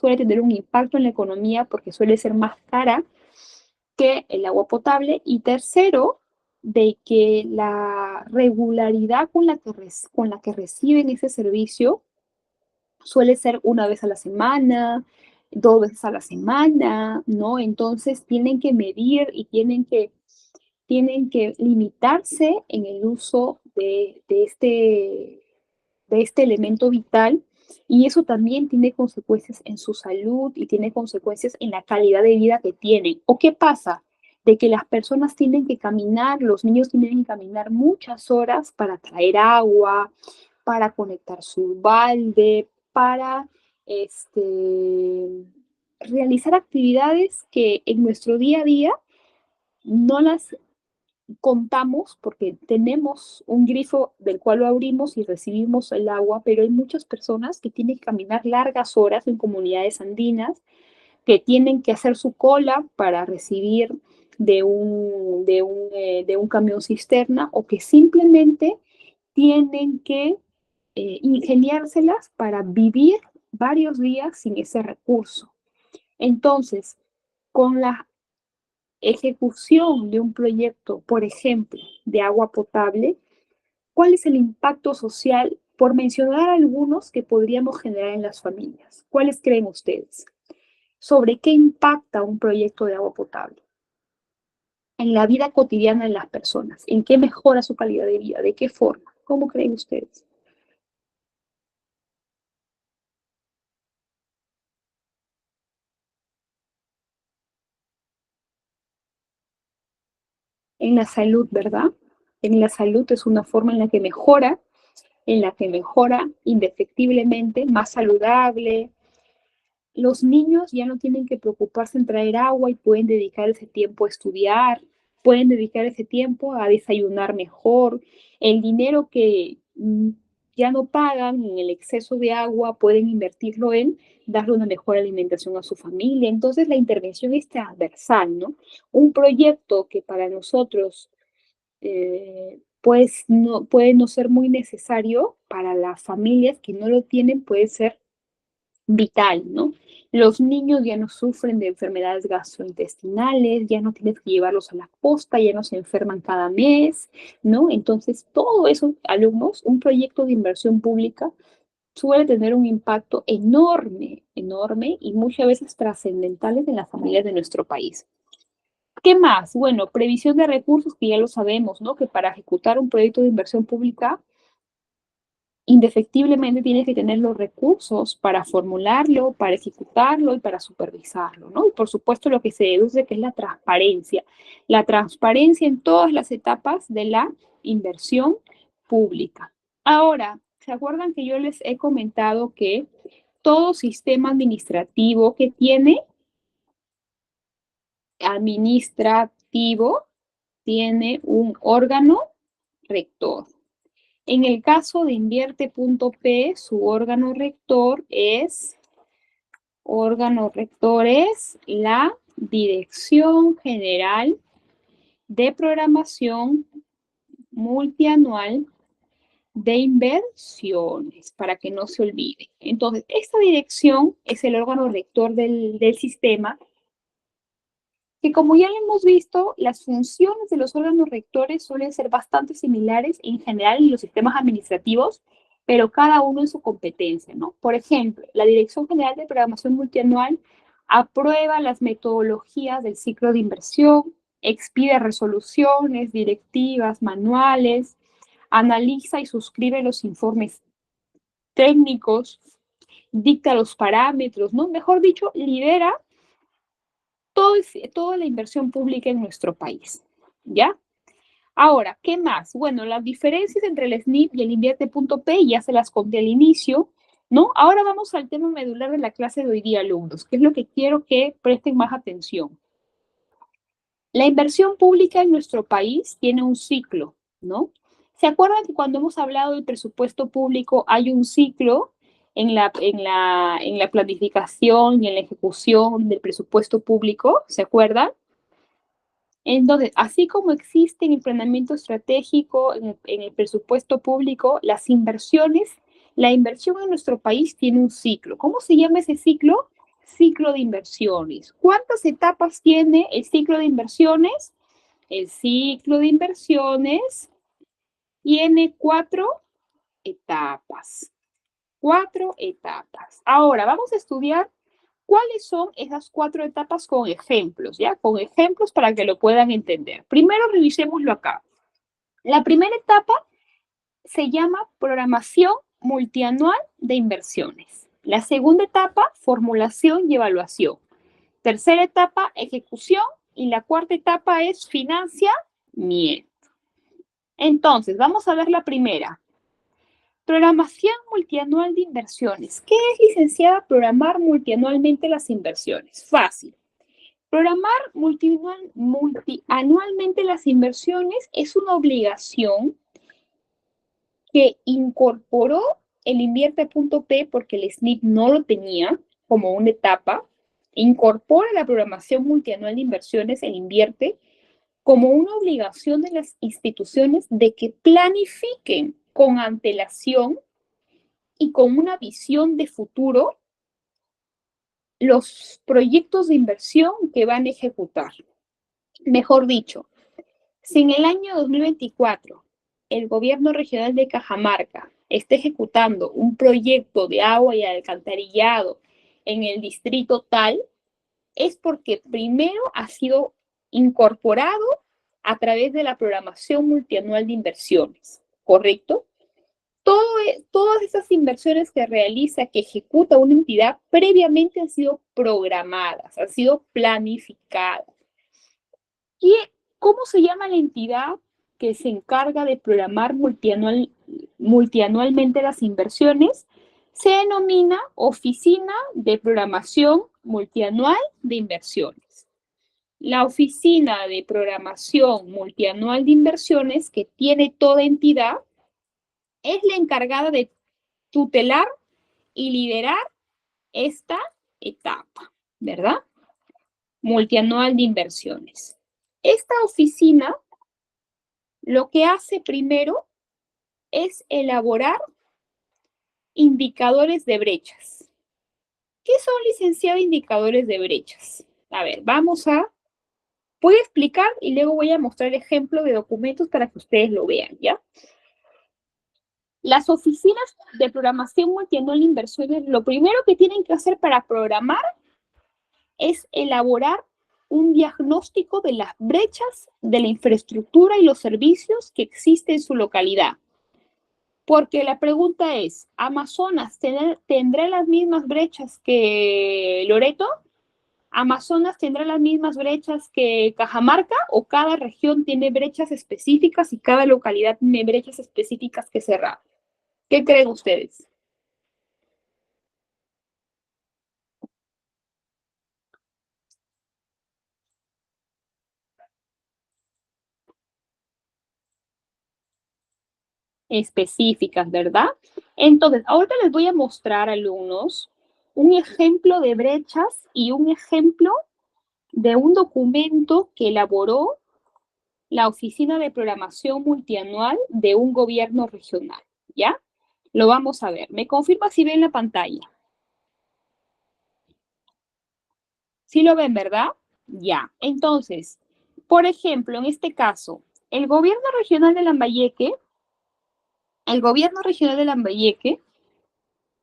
tener un impacto en la economía porque suele ser más cara que el agua potable. Y tercero, de que la regularidad con la que reciben ese servicio suele ser una vez a la semana, dos veces a la semana, ¿no? Entonces tienen que medir y tienen que limitarse en el uso de este elemento vital y eso también tiene consecuencias en su salud y tiene consecuencias en la calidad de vida que tienen. ¿O qué pasa? De que las personas tienen que caminar, los niños tienen que caminar muchas horas para traer agua, para conectar su balde, para realizar actividades que en nuestro día a día no las contamos porque tenemos un grifo del cual lo abrimos y recibimos el agua, pero hay muchas personas que tienen que caminar largas horas en comunidades andinas, que tienen que hacer su cola para recibir de un camión cisterna o que simplemente tienen que ingeniárselas para vivir varios días sin ese recurso. Entonces, con la ejecución de un proyecto, por ejemplo, de agua potable, ¿cuál es el impacto social? Por mencionar algunos que podríamos generar en las familias. ¿Cuáles creen ustedes? ¿Sobre qué impacta un proyecto de agua potable en la vida cotidiana de las personas? ¿En qué mejora su calidad de vida? ¿De qué forma? ¿Cómo creen ustedes? En la salud, ¿verdad? En la salud es una forma en la que mejora indefectiblemente, más saludable. Los niños ya no tienen que preocuparse en traer agua y pueden dedicar ese tiempo a estudiar, pueden dedicar ese tiempo a desayunar mejor. El dinero que ya no pagan en el exceso de agua pueden invertirlo en darle una mejor alimentación a su familia. Entonces la intervención es transversal, ¿no? Un proyecto que para nosotros pues no, puede no ser muy necesario, para las familias que no lo tienen puede ser vital, ¿no? Los niños ya no sufren de enfermedades gastrointestinales, ya no tienes que llevarlos a la posta, ya no se enferman cada mes, ¿no? Entonces, todo eso, alumnos, un proyecto de inversión pública suele tener un impacto enorme, enorme y muchas veces trascendentales en las familias de nuestro país. ¿Qué más? Bueno, previsión de recursos, que ya lo sabemos, ¿no? Que para ejecutar un proyecto de inversión pública indefectiblemente tienes que tener los recursos para formularlo, para ejecutarlo y para supervisarlo, ¿no? Y por supuesto lo que se deduce que es la transparencia en todas las etapas de la inversión pública. Ahora, ¿se acuerdan que yo les he comentado que todo sistema administrativo que tiene administrativo tiene un órgano rector? En el caso de invierte.p, su órgano rector es la Dirección General de Programación Multianual de Inversiones, para que no se olvide. Entonces, esta dirección es el órgano rector del sistema, que como ya lo hemos visto, las funciones de los órganos rectores suelen ser bastante similares en general en los sistemas administrativos, pero cada uno en su competencia, ¿no? Por ejemplo, la Dirección General de Programación Multianual aprueba las metodologías del ciclo de inversión, expide resoluciones, directivas, manuales, analiza y suscribe los informes técnicos, dicta los parámetros, ¿no? Mejor dicho, lidera toda la inversión pública en nuestro país, ¿ya? Ahora, ¿qué más? Bueno, las diferencias entre el SNIP y el invierte.p ya se las conté al inicio, ¿no? Ahora vamos al tema medular de la clase de hoy día, alumnos, que es lo que quiero que presten más atención. La inversión pública en nuestro país tiene un ciclo, ¿no? ¿Se acuerdan que cuando hemos hablado del presupuesto público hay un ciclo en la planificación y en la ejecución del presupuesto público? ¿Se acuerdan? Entonces, así como existe en el planeamiento estratégico, en el presupuesto público, la inversión en nuestro país tiene un ciclo. ¿Cómo se llama ese ciclo? Ciclo de inversiones. ¿Cuántas etapas tiene el ciclo de inversiones? El ciclo de inversiones tiene 4 etapas. 4 etapas. Ahora, vamos a estudiar cuáles son esas 4 etapas con ejemplos, ¿ya? Con ejemplos para que lo puedan entender. Primero, revisémoslo acá. La primera etapa se llama programación multianual de inversiones. La segunda etapa, formulación y evaluación. Tercera etapa, ejecución. Y la cuarta etapa es financiamiento. Entonces, vamos a ver la primera. Programación multianual de inversiones. ¿Qué es, licenciada, programar multianualmente las inversiones? Fácil. Programar multianualmente las inversiones es una obligación que incorporó el invierte.p porque el SNIP no lo tenía como una etapa, incorpora la programación multianual de inversiones e invierte como una obligación de las instituciones de que planifiquen con antelación y con una visión de futuro los proyectos de inversión que van a ejecutar. Mejor dicho, si en el año 2024 el gobierno regional de Cajamarca está ejecutando un proyecto de agua y alcantarillado en el distrito tal, es porque primero ha sido incorporado a través de la programación multianual de inversiones, ¿correcto? Todas esas inversiones que realiza, que ejecuta una entidad, previamente han sido programadas, han sido planificadas. ¿Y cómo se llama la entidad que se encarga de programar multianualmente las inversiones? Se denomina Oficina de Programación Multianual de Inversiones. La Oficina de Programación Multianual de Inversiones, que tiene toda entidad, es la encargada de tutelar y liderar esta etapa, ¿verdad? Multianual de inversiones. Esta oficina lo que hace primero es elaborar indicadores de brechas. ¿Qué son, licenciado, indicadores de brechas? A ver, voy a explicar y luego voy a mostrar ejemplos de documentos para que ustedes lo vean, ¿ya? Las oficinas de programación multianual de inversiones, lo primero que tienen que hacer para programar es elaborar un diagnóstico de las brechas de la infraestructura y los servicios que existen en su localidad. Porque la pregunta es, ¿Amazonas tendrá las mismas brechas que Loreto? ¿Amazonas tendrá las mismas brechas que Cajamarca? ¿O cada región tiene brechas específicas y cada localidad tiene brechas específicas que cerrar? ¿Qué creen ustedes? Específicas, ¿verdad? Entonces, ahorita les voy a mostrar, alumnos, un ejemplo de brechas y un ejemplo de un documento que elaboró la Oficina de Programación Multianual de un gobierno regional, ¿ya? Lo vamos a ver. ¿Me confirma si ven la pantalla? ¿Sí lo ven, verdad? Ya. Entonces, por ejemplo, en este caso, el gobierno regional de Lambayeque,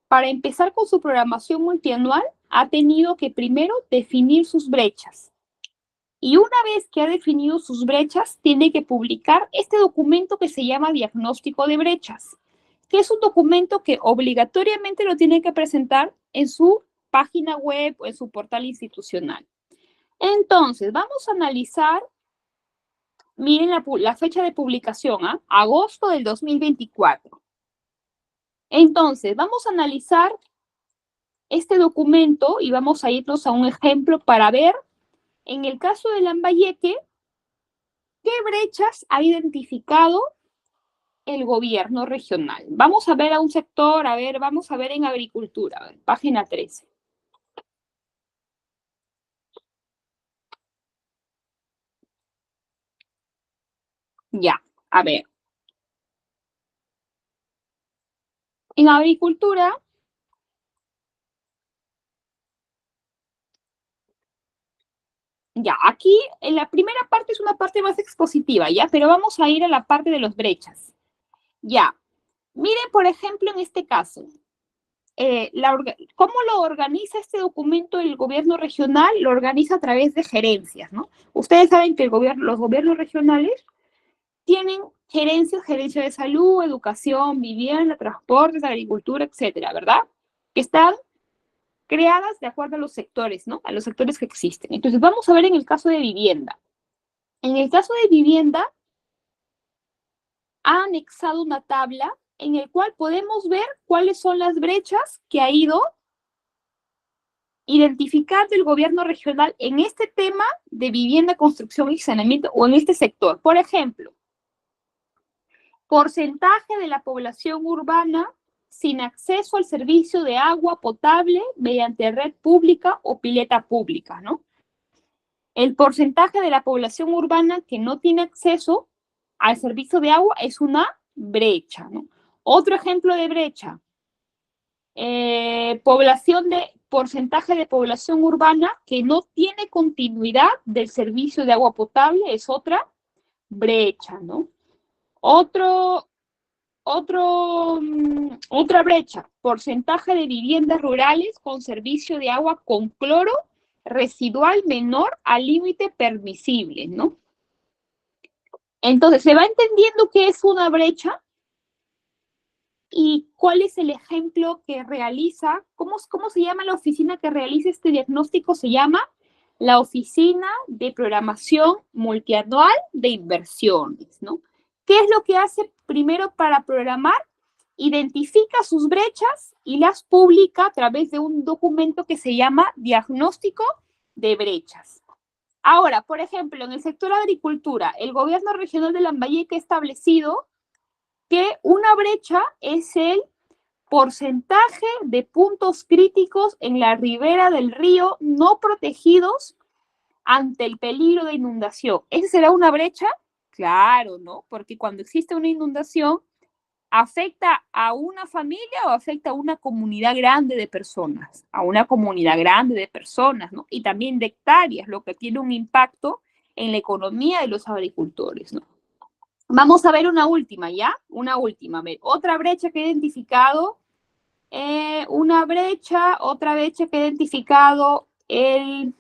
para empezar con su programación multianual, ha tenido que primero definir sus brechas. Y una vez que ha definido sus brechas, tiene que publicar este documento que se llama diagnóstico de brechas, que es un documento que obligatoriamente lo tiene que presentar en su página web o en su portal institucional. Entonces, vamos a analizar, miren la fecha de publicación, agosto del 2024. Entonces, vamos a analizar este documento y vamos a irnos a un ejemplo para ver, en el caso de Lambayeque, qué brechas ha identificado el gobierno regional. Vamos a ver a un sector, vamos a ver en agricultura, página 13. Ya, a ver. En agricultura, ya, aquí en la primera parte es una parte más expositiva, ya, pero vamos a ir a la parte de las brechas. Ya, miren, por ejemplo, en este caso, ¿cómo lo organiza este documento el gobierno regional? Lo organiza a través de gerencias, ¿no? Ustedes saben que los gobiernos regionales tienen gerencia de salud, educación, vivienda, transportes, agricultura, etcétera, ¿verdad? Que están creadas de acuerdo a los sectores, ¿no? A los sectores que existen. Entonces, vamos a ver en el caso de vivienda. En el caso de vivienda, ha anexado una tabla en el cual podemos ver cuáles son las brechas que ha ido identificando el gobierno regional en este tema de vivienda, construcción y saneamiento o en este sector. Por ejemplo, porcentaje de la población urbana sin acceso al servicio de agua potable mediante red pública o pileta pública, ¿no? El porcentaje de la población urbana que no tiene acceso al servicio de agua es una brecha, ¿no? Otro ejemplo de brecha, porcentaje de población urbana que no tiene continuidad del servicio de agua potable es otra brecha, ¿no? Otra brecha, porcentaje de viviendas rurales con servicio de agua con cloro residual menor al límite permisible, ¿no? Entonces, se va entendiendo qué es una brecha y cuál es el ejemplo que realiza, ¿cómo se llama la oficina que realiza este diagnóstico? Se llama la Oficina de Programación Multianual de Inversiones, ¿no? ¿Qué es lo que hace primero para programar? Identifica sus brechas y las publica a través de un documento que se llama Diagnóstico de Brechas. Ahora, por ejemplo, en el sector agricultura, el gobierno regional de Lambayeque ha establecido que una brecha es el porcentaje de puntos críticos en la ribera del río no protegidos ante el peligro de inundación. ¿Esa será una brecha? Claro, ¿no? Porque cuando existe una inundación, ¿afecta a una familia o afecta a una comunidad grande de personas? A una comunidad grande de personas, ¿no? Y también de hectáreas, lo que tiene un impacto en la economía de los agricultores, ¿no? Vamos a ver una última, ¿ya? Una última. A ver, otra brecha que he identificado, otra brecha que he identificado el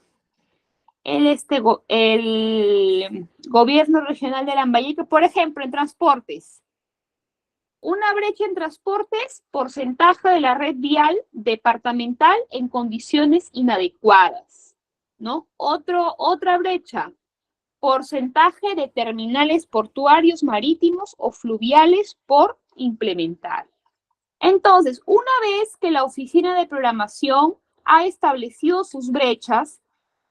gobierno regional de Lambayeque, por ejemplo, en transportes. Una brecha en transportes, porcentaje de la red vial departamental en condiciones inadecuadas, ¿no? Otra brecha, porcentaje de terminales portuarios marítimos o fluviales por implementar. Entonces, una vez que la oficina de programación ha establecido sus brechas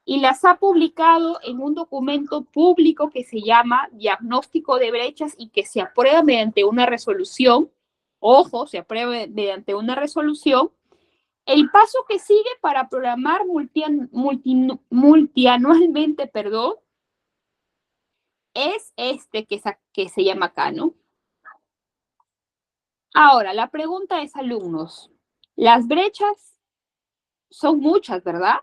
y las ha publicado en un documento público que se llama Diagnóstico de Brechas y que se aprueba mediante una resolución, ojo, se aprueba mediante una resolución, el paso que sigue para programar multianualmente, es este que se llama acá, ¿no? Ahora, la pregunta es, alumnos, las brechas son muchas, ¿verdad?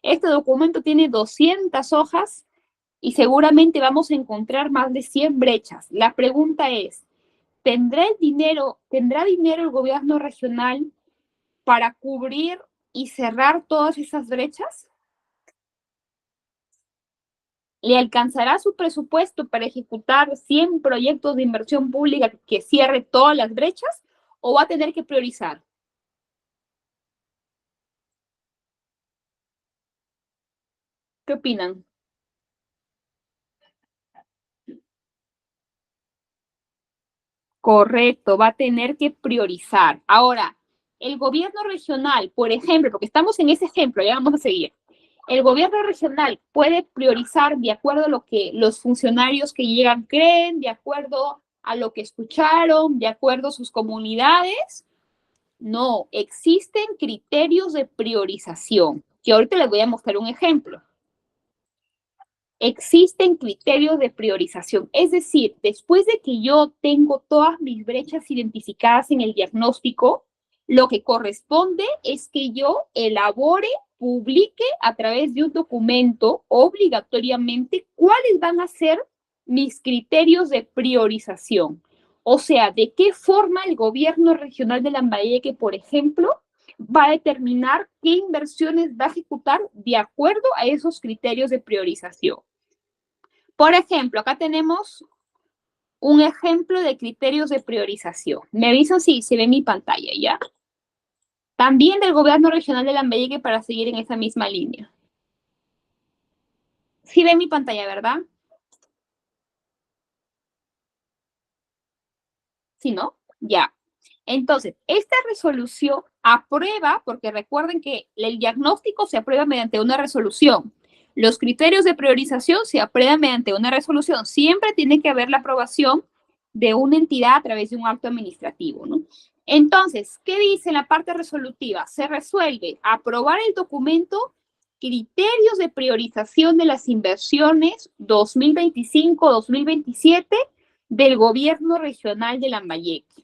Este documento tiene 200 hojas y seguramente vamos a encontrar más de 100 brechas. La pregunta es, ¿tendrá dinero el gobierno regional para cubrir y cerrar todas esas brechas? ¿Le alcanzará su presupuesto para ejecutar 100 proyectos de inversión pública que cierre todas las brechas o va a tener que priorizar? ¿Qué opinan? Correcto, va a tener que priorizar. Ahora, el gobierno regional, por ejemplo, porque estamos en ese ejemplo, ya vamos a seguir. El gobierno regional puede priorizar de acuerdo a lo que los funcionarios que llegan creen, de acuerdo a lo que escucharon, de acuerdo a sus comunidades. No, existen criterios de priorización, que ahorita les voy a mostrar un ejemplo. Existen criterios de priorización, es decir, después de que yo tengo todas mis brechas identificadas en el diagnóstico, lo que corresponde es que yo elabore, publique a través de un documento obligatoriamente cuáles van a ser mis criterios de priorización. O sea, de qué forma el gobierno regional de Lambayeque, por ejemplo, va a determinar qué inversiones va a ejecutar de acuerdo a esos criterios de priorización. Por ejemplo, acá tenemos un ejemplo de criterios de priorización. Me avisan si se ve mi pantalla, ¿ya? También del gobierno regional de Lambayeque para seguir en esa misma línea. Sí ven mi pantalla, ¿verdad? ¿Sí, no? Ya. Entonces, esta resolución aprueba, porque recuerden que el diagnóstico se aprueba mediante una resolución. Los criterios de priorización se aprueban mediante una resolución. Siempre tiene que haber la aprobación de una entidad a través de un acto administrativo, ¿no? Entonces, ¿qué dice la parte resolutiva? Se resuelve aprobar el documento Criterios de priorización de las inversiones 2025-2027 del Gobierno Regional de Lambayeque.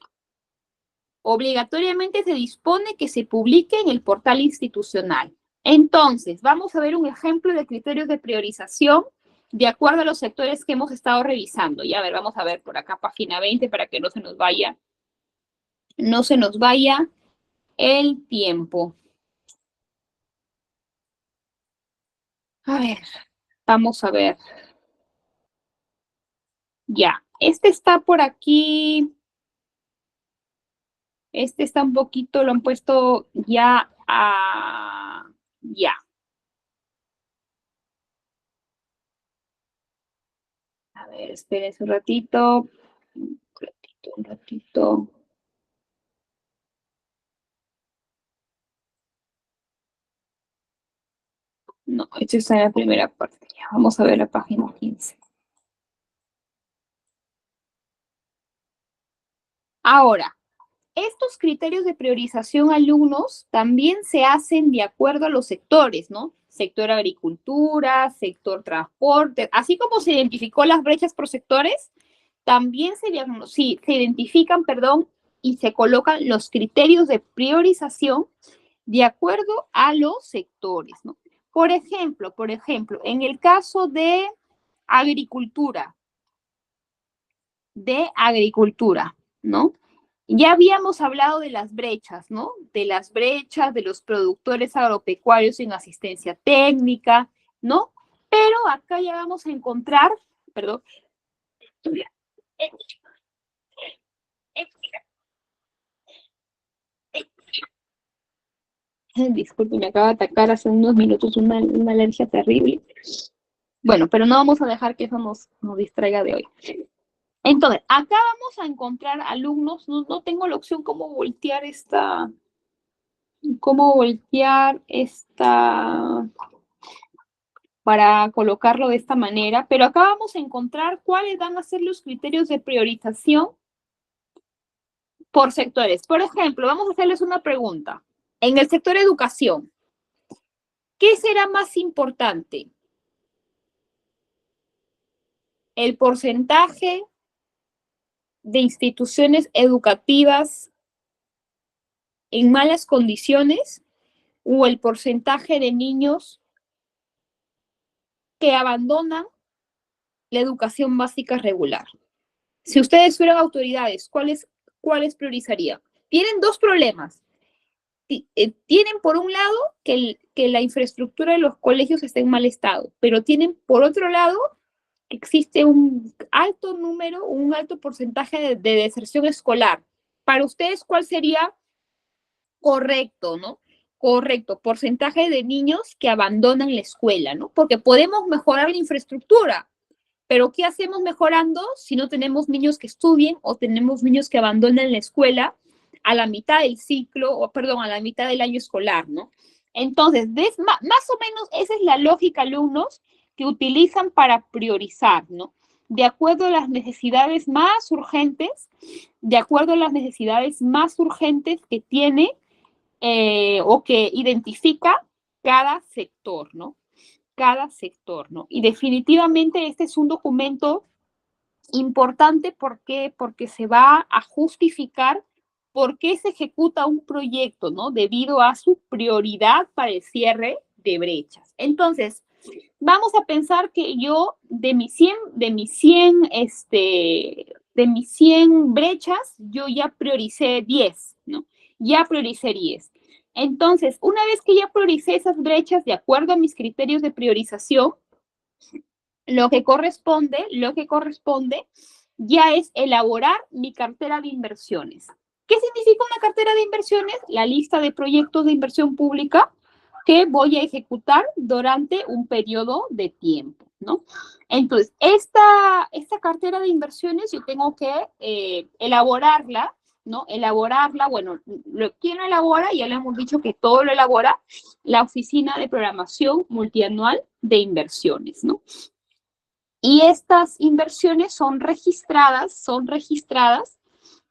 Obligatoriamente se dispone que se publique en el portal institucional. Entonces, vamos a ver un ejemplo de criterios de priorización de acuerdo a los sectores que hemos estado revisando. Y a ver, vamos a ver por acá página 20 para que no se nos vaya el tiempo. A ver, vamos a ver. Ya, este está por aquí. Este está un poquito, lo han puesto ya a... Ya. A ver, espérense un ratito. Un ratito. No, esto está en la primera parte. Ya, vamos a ver la página 15. Ahora, estos criterios de priorización alumnos también se hacen de acuerdo a los sectores, ¿no? Sector agricultura, sector transporte, así como se identificó las brechas por sectores, también se identifican, y se colocan los criterios de priorización de acuerdo a los sectores, ¿no? Por ejemplo, en el caso de agricultura, ¿no? Ya habíamos hablado de las brechas, ¿no? De las brechas de los productores agropecuarios en asistencia técnica, ¿no? Pero acá ya vamos a encontrar, perdón, disculpe, me acaba de atacar hace unos minutos una alergia terrible. Bueno, pero no vamos a dejar que eso nos distraiga de hoy. Entonces, acá vamos a encontrar alumnos, no tengo la opción cómo voltear esta, para colocarlo de esta manera, pero acá vamos a encontrar cuáles van a ser los criterios de priorización por sectores. Por ejemplo, vamos a hacerles una pregunta. En el sector educación, ¿qué será más importante? ¿El porcentaje de instituciones educativas en malas condiciones o el porcentaje de niños que abandonan la educación básica regular? Si ustedes fueran autoridades, ¿cuáles priorizarían? Tienen dos problemas. Tienen por un lado que la infraestructura de los colegios está en mal estado, pero tienen por otro lado que existe un alto número, un alto porcentaje de deserción escolar. Para ustedes, ¿cuál sería correcto, no? Correcto, porcentaje de niños que abandonan la escuela, ¿no? Porque podemos mejorar la infraestructura, pero ¿qué hacemos mejorando si no tenemos niños que estudien o tenemos niños que abandonan la escuela a la mitad del ciclo, o perdón, a la mitad del año escolar, ¿no? Entonces, más o menos esa es la lógica, alumnos, que utilizan para priorizar, ¿no? De acuerdo a las necesidades más urgentes, que tiene o que identifica cada sector, ¿no? Cada sector, ¿no? Y definitivamente este es un documento importante porque se va a justificar por qué se ejecuta un proyecto, ¿no? Debido a su prioridad para el cierre de brechas. Entonces, vamos a pensar que yo de mis 100 brechas, yo ya prioricé 10, ¿no? Ya prioricé 10. Entonces, una vez que ya prioricé esas brechas de acuerdo a mis criterios de priorización, lo que corresponde ya es elaborar mi cartera de inversiones. ¿Qué significa una cartera de inversiones? La lista de proyectos de inversión pública que voy a ejecutar durante un periodo de tiempo, ¿no? Entonces, esta cartera de inversiones yo tengo que elaborarla, ¿no? Bueno, ¿quién lo elabora? Ya le hemos dicho que todo lo elabora la Oficina de Programación Multianual de Inversiones, ¿no? Y estas inversiones son registradas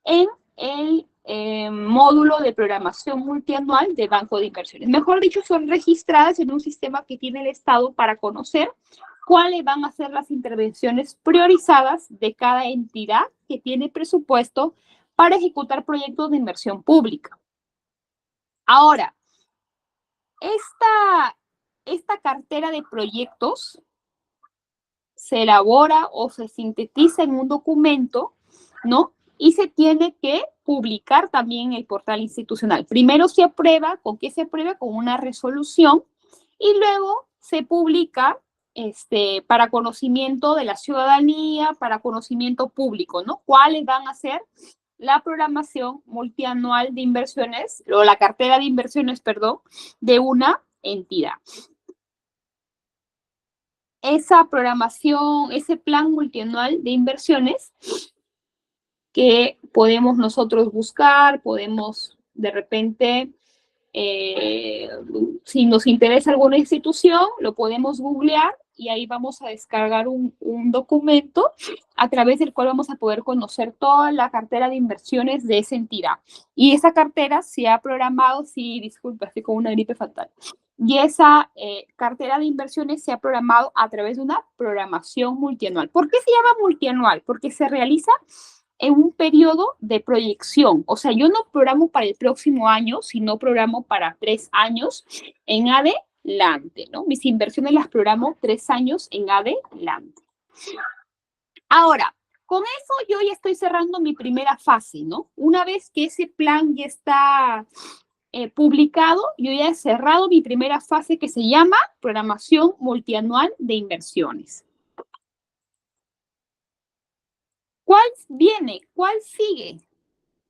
en el módulo de programación multianual de Banco de Inversiones. Mejor dicho, son registradas en un sistema que tiene el Estado para conocer cuáles van a ser las intervenciones priorizadas de cada entidad que tiene presupuesto para ejecutar proyectos de inversión pública. Ahora, esta cartera de proyectos se elabora o se sintetiza en un documento, ¿no? Y se tiene que publicar también en el portal institucional. Primero se aprueba, ¿con qué se aprueba? Con una resolución, y luego se publica para conocimiento de la ciudadanía, para conocimiento público, ¿no? ¿Cuáles van a ser la programación multianual de inversiones, o la cartera de inversiones, perdón, de una entidad? Esa programación, ese plan multianual de inversiones que podemos nosotros buscar, podemos de repente, si nos interesa alguna institución, lo podemos googlear y ahí vamos a descargar un documento a través del cual vamos a poder conocer toda la cartera de inversiones de esa entidad. Y esa cartera se ha programado, sí, disculpa, estoy con una gripe fatal. Y esa cartera de inversiones se ha programado a través de una programación multianual. ¿Por qué se llama multianual? Porque se realiza en un periodo de proyección. O sea, yo no programo para el próximo año, sino programo para 3 años en adelante, ¿no? Mis inversiones las programo 3 años en adelante. Ahora, con eso yo ya estoy cerrando mi primera fase, ¿no? Una vez que ese plan ya está publicado, yo ya he cerrado mi primera fase que se llama programación multianual de inversiones. ¿Cuál viene? ¿Cuál sigue?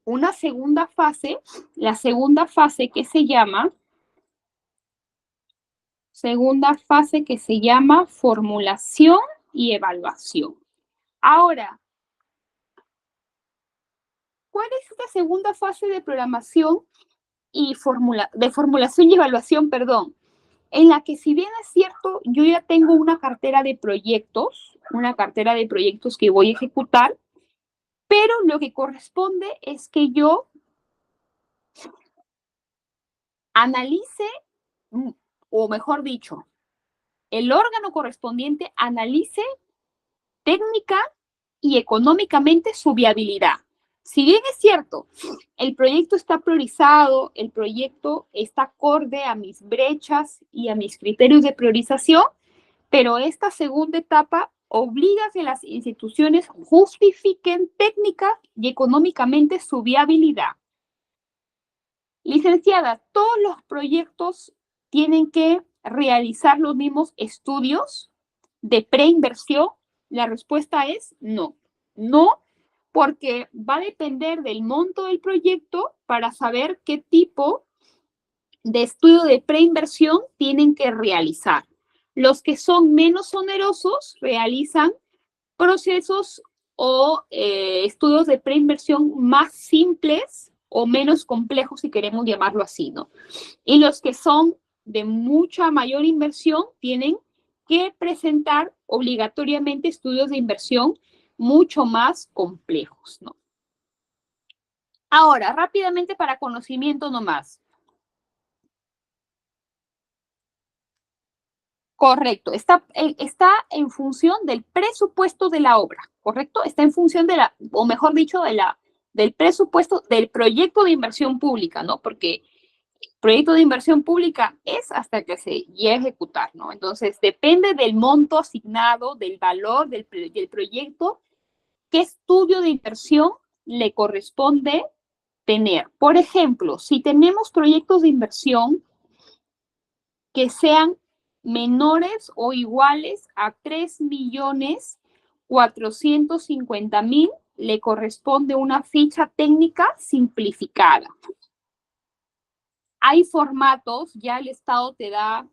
Una segunda fase, la segunda fase que se llama formulación y evaluación. Ahora, ¿cuál es esta segunda fase de programación y formulación y evaluación, perdón? En la que, si bien es cierto, yo ya tengo una cartera de proyectos que voy a ejecutar, pero lo que corresponde es que yo analice, o mejor dicho, el órgano correspondiente analice técnica y económicamente su viabilidad. Si bien es cierto, el proyecto está priorizado, el proyecto está acorde a mis brechas y a mis criterios de priorización, pero esta segunda etapa obliga a que las instituciones justifiquen técnica y económicamente su viabilidad. Licenciada, ¿todos los proyectos tienen que realizar los mismos estudios de preinversión? La respuesta es no. No, porque va a depender del monto del proyecto para saber qué tipo de estudio de preinversión tienen que realizar. Los que son menos onerosos realizan procesos o estudios de preinversión más simples o menos complejos, si queremos llamarlo así, ¿no? Y los que son de mucha mayor inversión tienen que presentar obligatoriamente estudios de inversión mucho más complejos, ¿no? Ahora, rápidamente para conocimiento nomás. Correcto, está en función del presupuesto de la obra, ¿correcto? Está en función o mejor dicho, del presupuesto del proyecto de inversión pública, ¿no? Porque proyecto de inversión pública es hasta que se llegue a ejecutar, ¿no? Entonces, depende del monto asignado, del valor del proyecto, qué estudio de inversión le corresponde tener. Por ejemplo, si tenemos proyectos de inversión que sean menores o iguales a 3.450.000, le corresponde una ficha técnica simplificada. Hay formatos, ya el Estado te da,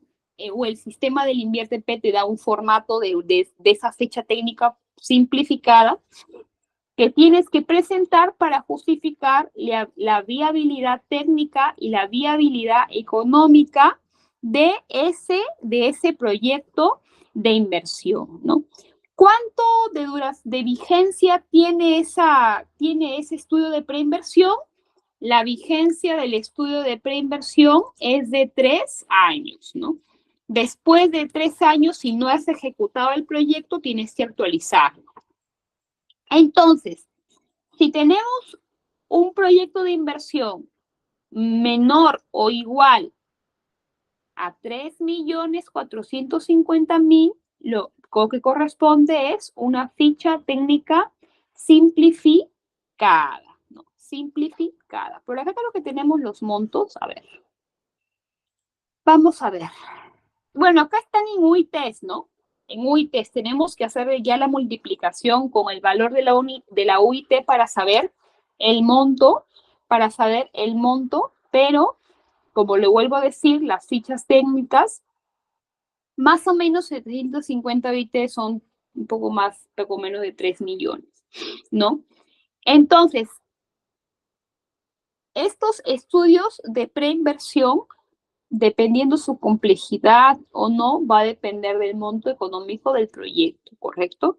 o el sistema del InvierteP te da un formato de esa ficha técnica simplificada que tienes que presentar para justificar la viabilidad técnica y la viabilidad económica de ese proyecto de inversión, ¿no? ¿Cuánto de vigencia tiene ese estudio de preinversión? La vigencia del estudio de preinversión es de 3 años, ¿no? Después de 3 años, si no has ejecutado el proyecto, tienes que actualizarlo. Entonces, si tenemos un proyecto de inversión menor o igual a 3.450.000, lo que corresponde es una ficha técnica simplificada, ¿no? Simplificada. Por acá creo que tenemos los montos. A ver. Vamos a ver. Bueno, acá están en UITs, ¿no? En UITs tenemos que hacer ya la multiplicación con el valor de la UIT para saber el monto, pero como le vuelvo a decir, las fichas técnicas, más o menos 750 UIT son un poco menos de 3 millones, ¿no? Entonces, estos estudios de preinversión, dependiendo su complejidad o no, va a depender del monto económico del proyecto, ¿correcto?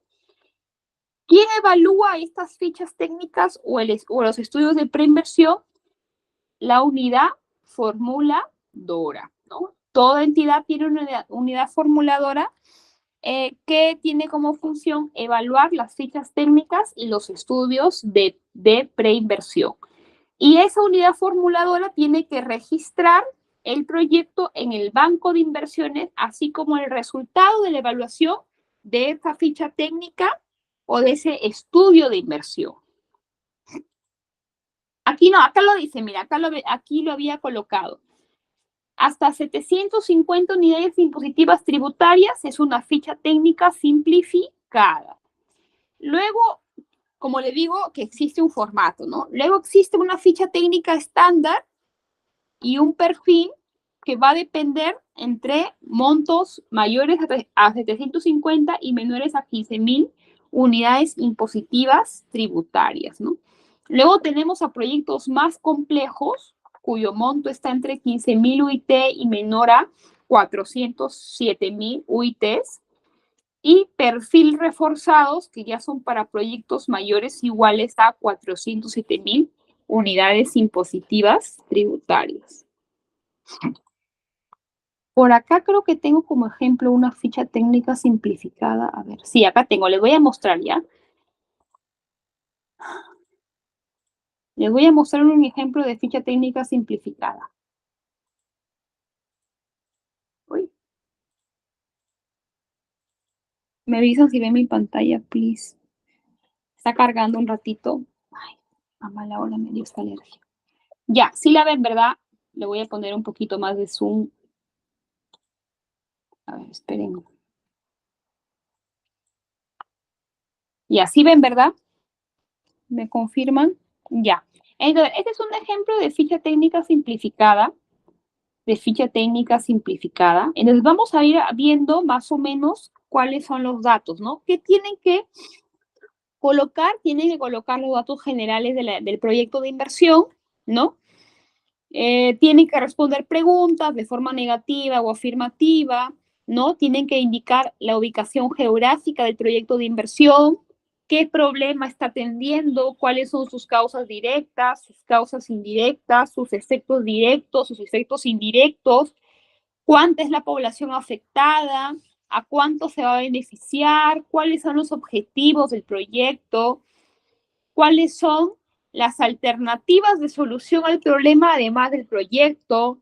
¿Quién evalúa estas fichas técnicas o los estudios de preinversión? La unidad formuladora, ¿no? Toda entidad tiene una unidad formuladora que tiene como función evaluar las fichas técnicas y los estudios de preinversión. Y esa unidad formuladora tiene que registrar el proyecto en el banco de inversiones, así como el resultado de la evaluación de esa ficha técnica o de ese estudio de inversión. Aquí no, acá lo dice, mira, aquí lo había colocado. Hasta 750 unidades impositivas tributarias es una ficha técnica simplificada. Luego, como le digo, que existe un formato, ¿no? Luego existe una ficha técnica estándar y un perfil que va a depender entre montos mayores a 750 y menores a 15.000 unidades impositivas tributarias, ¿no? Luego tenemos a proyectos más complejos, cuyo monto está entre 15.000 UIT y menor a 407.000 UITs, y perfil reforzados, que ya son para proyectos mayores iguales a 407.000 unidades impositivas tributarias. Por acá creo que tengo como ejemplo una ficha técnica simplificada. A ver, sí, acá tengo, les voy a mostrar ya. Les voy a mostrar un ejemplo de ficha técnica simplificada. Uy. Me avisan si ven mi pantalla, please. Está cargando un ratito. Ay, a mala hora me dio esta alergia. Ya, sí la ven, ¿verdad? Le voy a poner un poquito más de zoom. A ver, esperen. Y así ven, ¿verdad? ¿Me confirman? Ya. Entonces, este es un ejemplo de ficha técnica simplificada. Entonces, vamos a ir viendo más o menos cuáles son los datos, ¿no? ¿Qué tienen que colocar? Tienen que colocar los datos generales del proyecto de inversión, ¿no? Tienen que responder preguntas de forma negativa o afirmativa, ¿no? Tienen que indicar la ubicación geográfica del proyecto de inversión, qué problema está atendiendo, cuáles son sus causas directas, sus causas indirectas, sus efectos directos, sus efectos indirectos, cuánta es la población afectada, a cuánto se va a beneficiar, cuáles son los objetivos del proyecto, cuáles son las alternativas de solución al problema además del proyecto,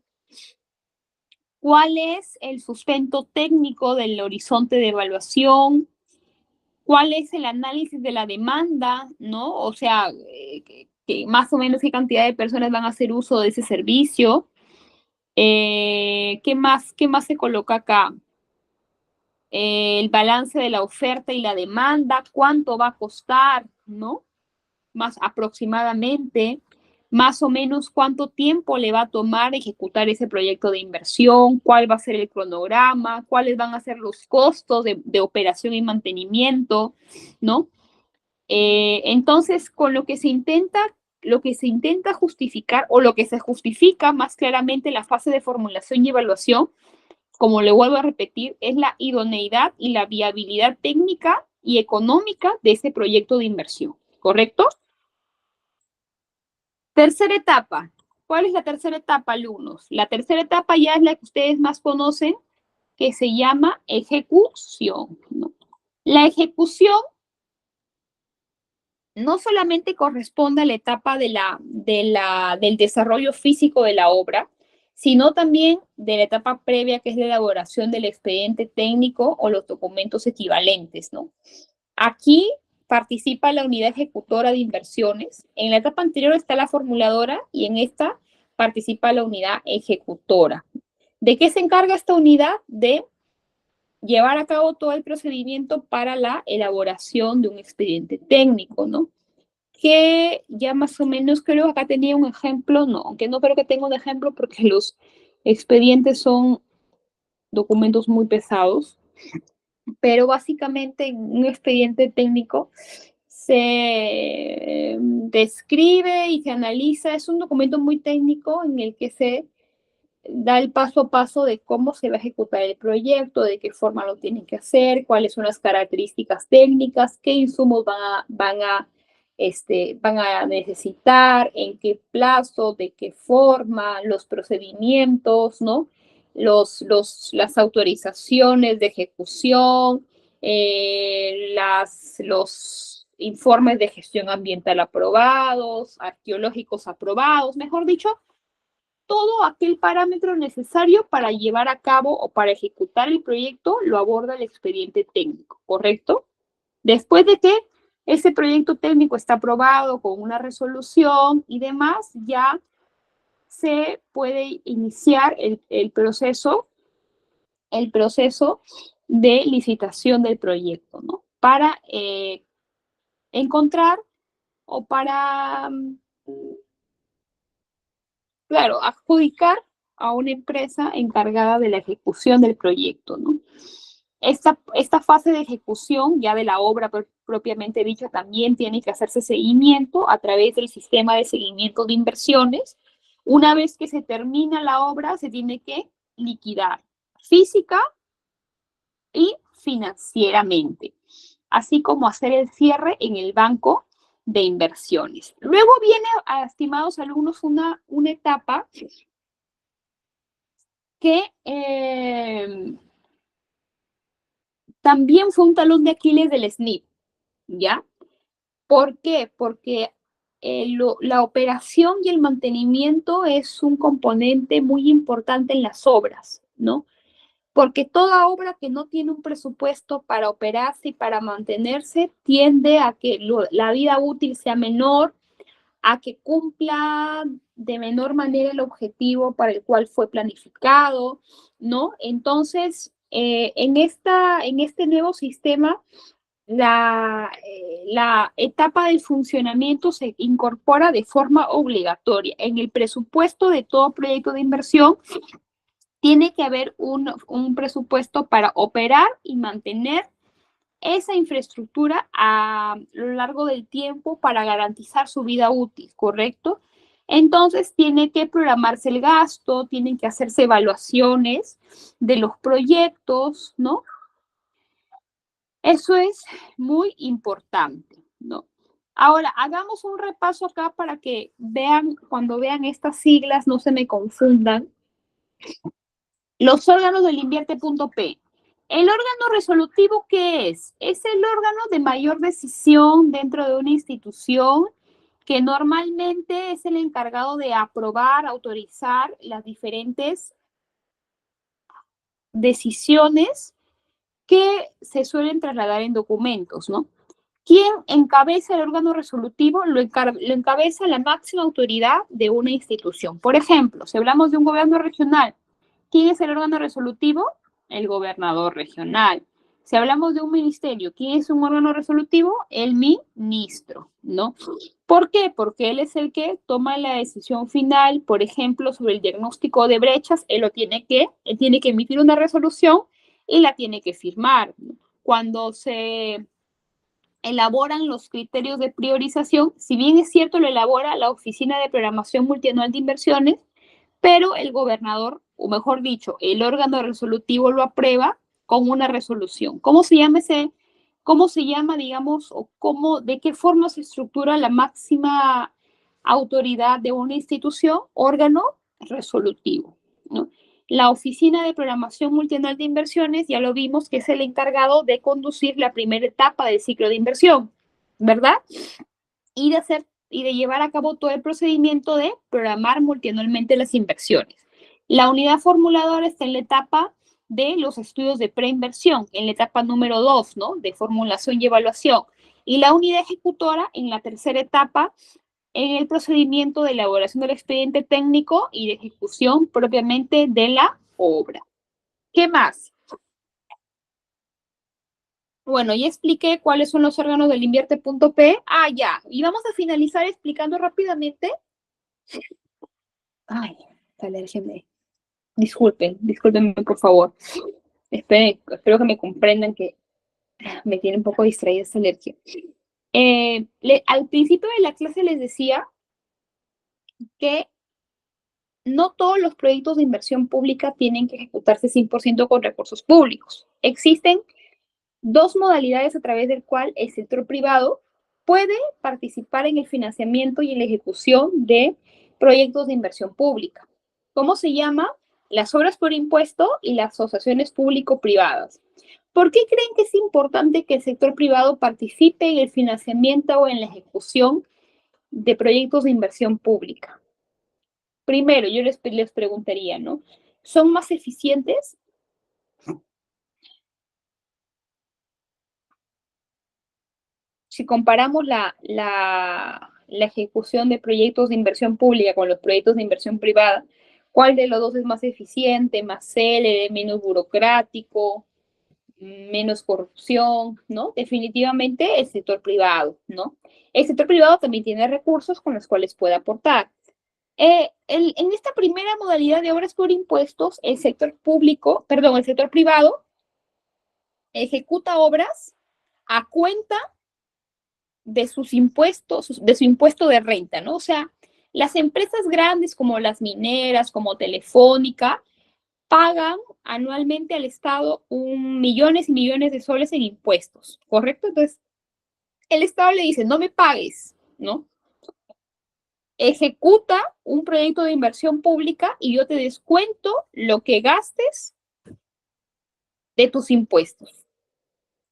cuál es el sustento técnico del horizonte de evaluación, cuál es el análisis de la demanda, ¿no? O sea, que más o menos qué cantidad de personas van a hacer uso de ese servicio. ¿Qué más se coloca acá? El balance de la oferta y la demanda, cuánto va a costar, ¿no? Más aproximadamente, más o menos cuánto tiempo le va a tomar ejecutar ese proyecto de inversión, cuál va a ser el cronograma, cuáles van a ser los costos de operación y mantenimiento, ¿no? Entonces, con lo que se intenta justificar, o lo que se justifica más claramente en la fase de formulación y evaluación, como le vuelvo a repetir, es la idoneidad y la viabilidad técnica y económica de ese proyecto de inversión, ¿correcto? Tercera etapa. ¿Cuál es la tercera etapa, alumnos? La tercera etapa ya es la que ustedes más conocen, que se llama ejecución, ¿no? La ejecución no solamente corresponde a la etapa del desarrollo físico de la obra, sino también de la etapa previa, que es la elaboración del expediente técnico o los documentos equivalentes, ¿no? Aquí participa la unidad ejecutora de inversiones. En la etapa anterior está la formuladora y en esta participa la unidad ejecutora. ¿De qué se encarga esta unidad? De llevar a cabo todo el procedimiento para la elaboración de un expediente técnico, ¿no? Que ya más o menos creo, acá tenía un ejemplo, no, aunque no creo que tenga un ejemplo porque los expedientes son documentos muy pesados, pero básicamente en un expediente técnico se describe y se analiza, es un documento muy técnico en el que se da el paso a paso de cómo se va a ejecutar el proyecto, de qué forma lo tienen que hacer, cuáles son las características técnicas, qué insumos van a necesitar, en qué plazo, de qué forma, los procedimientos, ¿no? Las autorizaciones de ejecución, los informes de gestión ambiental aprobados, arqueológicos aprobados, mejor dicho, todo aquel parámetro necesario para llevar a cabo o para ejecutar el proyecto lo aborda el expediente técnico, ¿correcto? Después de que ese proyecto técnico está aprobado con una resolución y demás, ya se puede iniciar el proceso de licitación del proyecto, ¿no? Para encontrar o para claro, adjudicar a una empresa encargada de la ejecución del proyecto, ¿no? Esta fase de ejecución ya de la obra propiamente dicha también tiene que hacerse seguimiento a través del sistema de seguimiento de inversiones. Una vez que se termina la obra, se tiene que liquidar física y financieramente, así como hacer el cierre en el banco de inversiones. Luego viene, estimados alumnos, una etapa que también fue un talón de Aquiles del SNIP, ¿ya? ¿Por qué? Porque la operación y el mantenimiento es un componente muy importante en las obras, ¿no? Porque toda obra que no tiene un presupuesto para operarse y para mantenerse tiende a que la vida útil sea menor, a que cumpla de menor manera el objetivo para el cual fue planificado, ¿no? Entonces, en este nuevo sistema, la etapa del funcionamiento se incorpora de forma obligatoria. En el presupuesto de todo proyecto de inversión tiene que haber un presupuesto para operar y mantener esa infraestructura a lo largo del tiempo para garantizar su vida útil, ¿correcto? Entonces tiene que programarse el gasto, tienen que hacerse evaluaciones de los proyectos, ¿no? Eso es muy importante, ¿no? Ahora, hagamos un repaso acá para que vean, cuando vean estas siglas, no se me confundan. Los órganos del Invierte.p. El órgano resolutivo, ¿qué es? Es el órgano de mayor decisión dentro de una institución que normalmente es el encargado de aprobar, autorizar las diferentes decisiones que se suelen trasladar en documentos, ¿no? ¿Quién encabeza el órgano resolutivo? Lo encabeza la máxima autoridad de una institución. Por ejemplo, si hablamos de un gobierno regional, ¿quién es el órgano resolutivo? El gobernador regional. Si hablamos de un ministerio, ¿quién es un órgano resolutivo? El ministro, ¿no? ¿Por qué? Porque él es el que toma la decisión final, por ejemplo, sobre el diagnóstico de brechas, él tiene que emitir una resolución y la tiene que firmar. Cuando se elaboran los criterios de priorización, si bien es cierto lo elabora la Oficina de Programación Multianual de Inversiones, pero el gobernador, o mejor dicho, el órgano resolutivo lo aprueba con una resolución. ¿Cómo se llama cómo se llama, digamos, o cómo, de qué forma se estructura la máxima autoridad de una institución, órgano resolutivo, ¿no? La Oficina de Programación Multianual de Inversiones, ya lo vimos, que es el encargado de conducir la primera etapa del ciclo de inversión, ¿verdad? Y de hacer y de llevar a cabo todo el procedimiento de programar multianualmente las inversiones. La unidad formuladora está en la etapa de los estudios de preinversión, en la etapa número 2, ¿no? De formulación y evaluación. Y la unidad ejecutora en la tercera etapa, en el procedimiento de elaboración del expediente técnico y de ejecución propiamente de la obra. ¿Qué más? Bueno, ya expliqué cuáles son los órganos del invierte.p. Ah, ya. Y vamos a finalizar explicando rápidamente. Ay, esta alergia me... discúlpenme por favor. Espero que me comprendan que me tiene un poco distraída esta alergia. Al principio de la clase les decía que no todos los proyectos de inversión pública tienen que ejecutarse 100% con recursos públicos. Existen dos modalidades a través del cual el sector privado puede participar en el financiamiento y en la ejecución de proyectos de inversión pública. ¿Cómo se llama? Las obras por impuesto y las asociaciones público-privadas. ¿Por qué creen que es importante que el sector privado participe en el financiamiento o en la ejecución de proyectos de inversión pública? Primero, yo les preguntaría, ¿no? ¿Son más eficientes? Si comparamos la ejecución de proyectos de inversión pública con los proyectos de inversión privada, ¿cuál de los dos es más eficiente, más célere, menos burocrático, menos corrupción? ¿No? Definitivamente el sector privado, ¿no? El sector privado también tiene recursos con los cuales puede aportar. En esta primera modalidad de obras por impuestos, el sector público, perdón, el sector privado ejecuta obras a cuenta de sus impuestos, de su impuesto de renta, ¿no? O sea, las empresas grandes como las mineras, como Telefónica, pagan anualmente al Estado millones y millones de soles en impuestos, ¿correcto? Entonces, el Estado le dice, no me pagues, ¿no? Ejecuta un proyecto de inversión pública y yo te descuento lo que gastes de tus impuestos.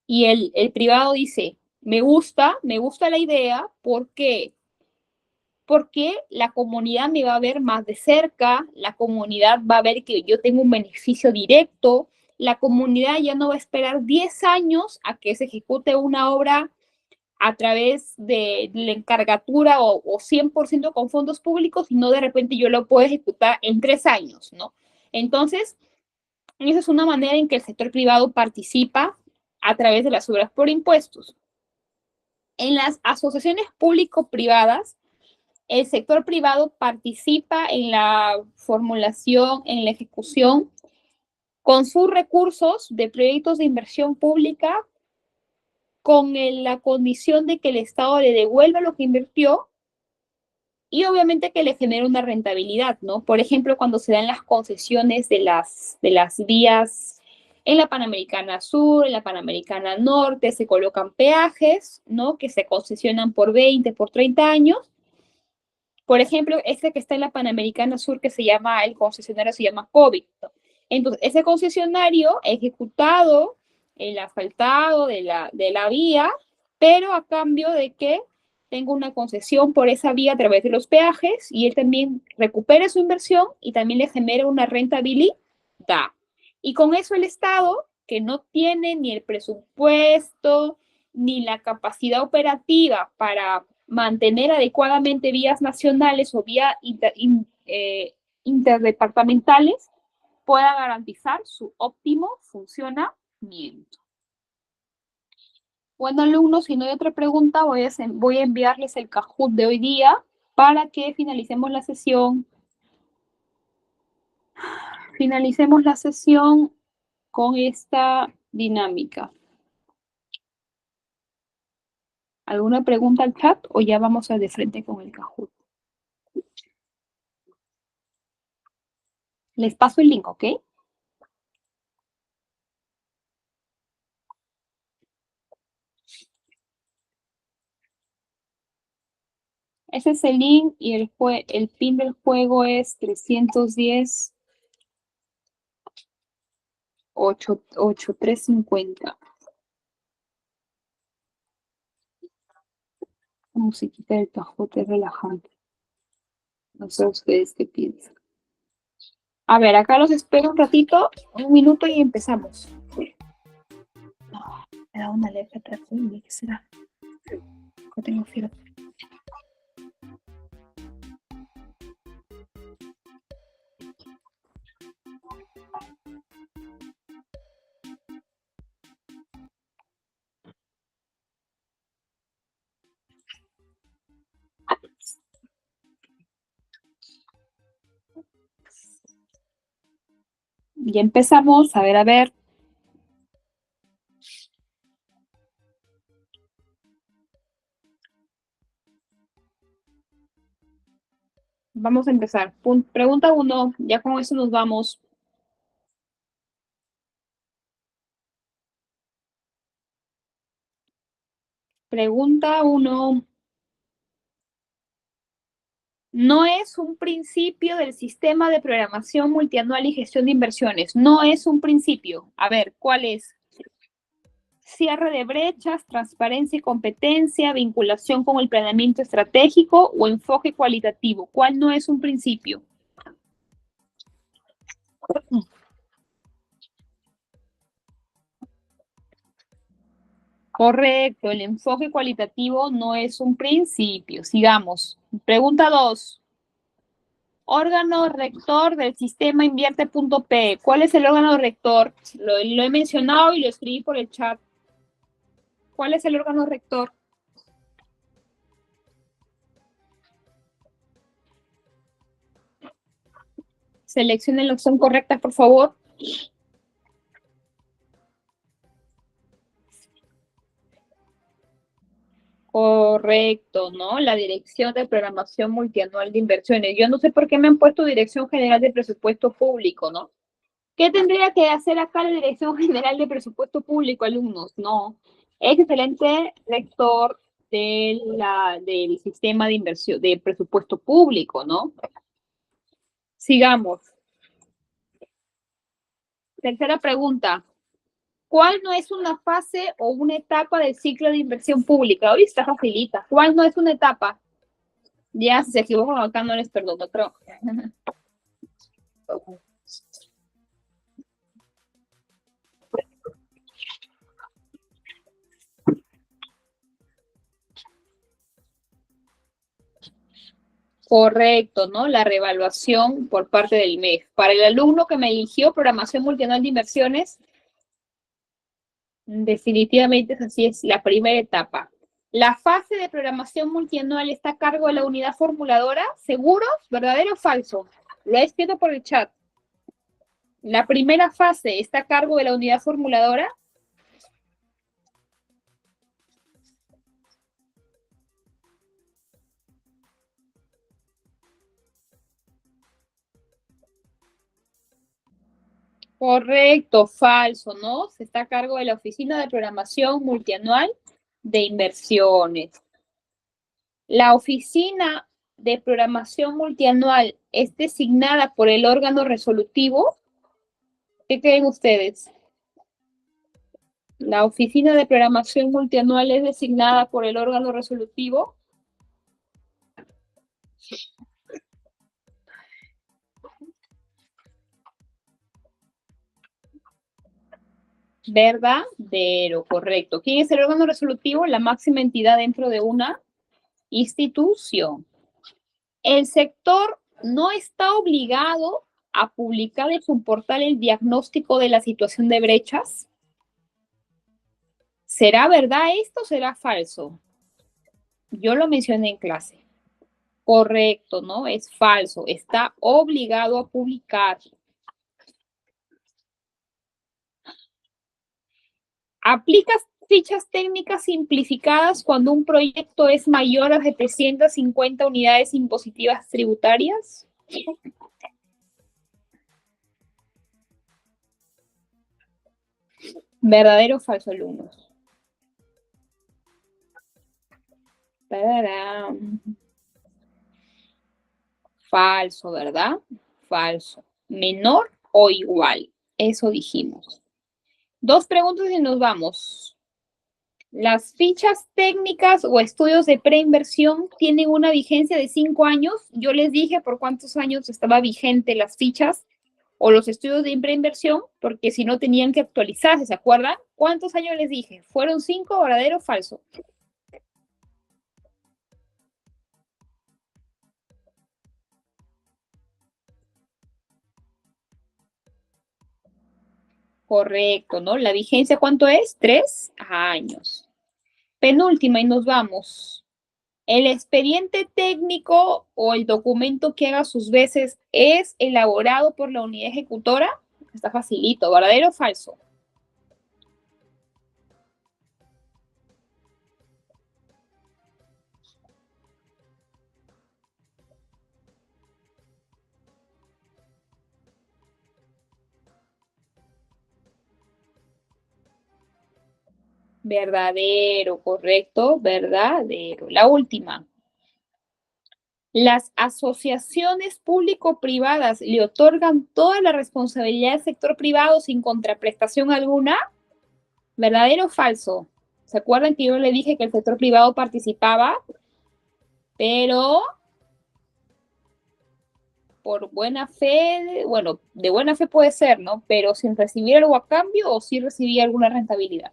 Y el privado dice, me gusta la idea porque la comunidad me va a ver más de cerca, la comunidad va a ver que yo tengo un beneficio directo, la comunidad ya no va a esperar 10 años a que se ejecute una obra a través de la encargatura o 100% con fondos públicos, sino de repente yo lo puedo ejecutar en 3 años, ¿no? Entonces, esa es una manera en que el sector privado participa a través de las obras por impuestos. En las asociaciones público-privadas, el sector privado participa en la formulación, en la ejecución, con sus recursos de proyectos de inversión pública, con la condición de que el Estado le devuelva lo que invirtió y obviamente que le genere una rentabilidad, ¿no? Por ejemplo, cuando se dan las concesiones de las vías en la Panamericana Sur, en la Panamericana Norte, se colocan peajes, ¿no? Que se concesionan por 20, por 30 años. Por ejemplo, ese que está en la Panamericana Sur, que se llama, el concesionario se llama COVID. Entonces, ese concesionario ha ejecutado el asfaltado de la vía, pero a cambio de que tenga una concesión por esa vía a través de los peajes y él también recupere su inversión y también le genera una rentabilidad. Y con eso el Estado, que no tiene ni el presupuesto ni la capacidad operativa para mantener adecuadamente vías nacionales o vías interdepartamentales, pueda garantizar su óptimo funcionamiento. Bueno, alumnos, si no hay otra pregunta, voy a enviarles el Kahoot de hoy día para que finalicemos la sesión. Finalicemos la sesión con esta dinámica. ¿Alguna pregunta al chat o ya vamos a de frente con el Kahoot? Les paso el link, ¿ok? Ese es el link y el pin del juego es 310 8350. Musiquita del pajote relajante. No sé ustedes qué piensan. A ver, acá los espero un ratito, un minuto y empezamos. Me da una alerta terrible, ¿qué será? No tengo fiebre. Ya empezamos, a ver. Vamos a empezar. Pregunta 1, ya con eso nos vamos. Pregunta 1. No es un principio del sistema de programación multianual y gestión de inversiones. No es un principio. A ver, ¿cuál es? Cierre de brechas, transparencia y competencia, vinculación con el planeamiento estratégico o enfoque cualitativo. ¿Cuál no es un principio? Correcto, el enfoque cualitativo no es un principio. Sigamos. Pregunta 2. Órgano rector del sistema invierte.p. ¿Cuál es el órgano rector? Lo he mencionado y lo escribí por el chat. ¿Cuál es el órgano rector? Seleccionen la opción correcta, por favor. Correcto, ¿no? La Dirección de Programación Multianual de Inversiones. Yo no sé por qué me han puesto Dirección General de Presupuesto Público, ¿no? ¿Qué tendría que hacer acá la Dirección General de Presupuesto Público, alumnos? No. Es excelente rector del sistema de inversión, de presupuesto público, ¿no? Sigamos. Tercera pregunta. ¿Cuál no es una fase o una etapa del ciclo de inversión pública? Hoy está facilita. ¿Cuál no es una etapa? Ya, si se equivocan acá no les perdono, pero... Correcto, ¿no? La reevaluación por parte del MEF. Para el alumno que me eligió programación multianual de inversiones, definitivamente es así, es la primera etapa. La fase de programación multianual está a cargo de la unidad formuladora. ¿Seguros? ¿Verdadero o falso? Lo he escrito por el chat. La primera fase está a cargo de la unidad formuladora. Correcto, falso, ¿no? Se está a cargo de la Oficina de Programación Multianual de Inversiones. La Oficina de Programación Multianual es designada por el órgano resolutivo. ¿Qué creen ustedes? La Oficina de Programación Multianual es designada por el órgano resolutivo. Verdadero, correcto. ¿Quién es el órgano resolutivo? La máxima entidad dentro de una institución. El sector no está obligado a publicar en su portal el diagnóstico de la situación de brechas. ¿Será verdad esto o será falso? Yo lo mencioné en clase. Correcto, ¿no? Es falso. Está obligado a publicar. ¿Aplicas fichas técnicas simplificadas cuando un proyecto es mayor a 750 unidades impositivas tributarias? ¿Verdadero o falso, alumnos? ¡Tararán! Falso, ¿verdad? Falso. Menor o igual. Eso dijimos. 2 preguntas y nos vamos. Las fichas técnicas o estudios de preinversión tienen una vigencia de 5 años. Yo les dije por cuántos años estaba vigente las fichas o los estudios de preinversión, porque si no tenían que actualizarse, ¿se acuerdan? ¿Cuántos años les dije? ¿Fueron 5, verdadero o falso? Correcto, ¿no? La vigencia, ¿cuánto es? 3 años. Penúltima y nos vamos. El expediente técnico o el documento que haga sus veces es elaborado por la unidad ejecutora. Está facilito, ¿verdadero o falso? Verdadero, correcto, verdadero. La última. Las asociaciones público-privadas le otorgan toda la responsabilidad al sector privado sin contraprestación alguna. ¿Verdadero o falso? ¿Se acuerdan que yo le dije que el sector privado participaba, pero por buena fe, bueno, de buena fe puede ser, ¿no? Pero sin recibir algo a cambio o sin recibir alguna rentabilidad?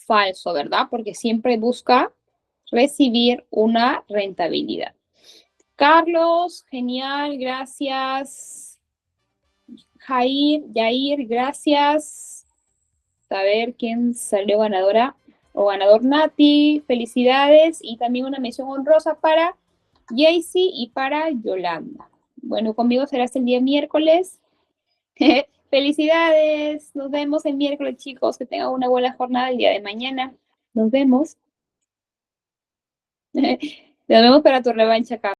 Falso, ¿verdad? Porque siempre busca recibir una rentabilidad. Carlos, genial, gracias. Yair, gracias. A ver quién salió ganadora o ganador. Nati, felicidades. Y también una mención honrosa para Jaycee y para Yolanda. Bueno, conmigo será hasta el día miércoles. Felicidades. Nos vemos el miércoles, chicos. Que tengan una buena jornada el día de mañana. Nos vemos. Nos vemos para tu revancha acá.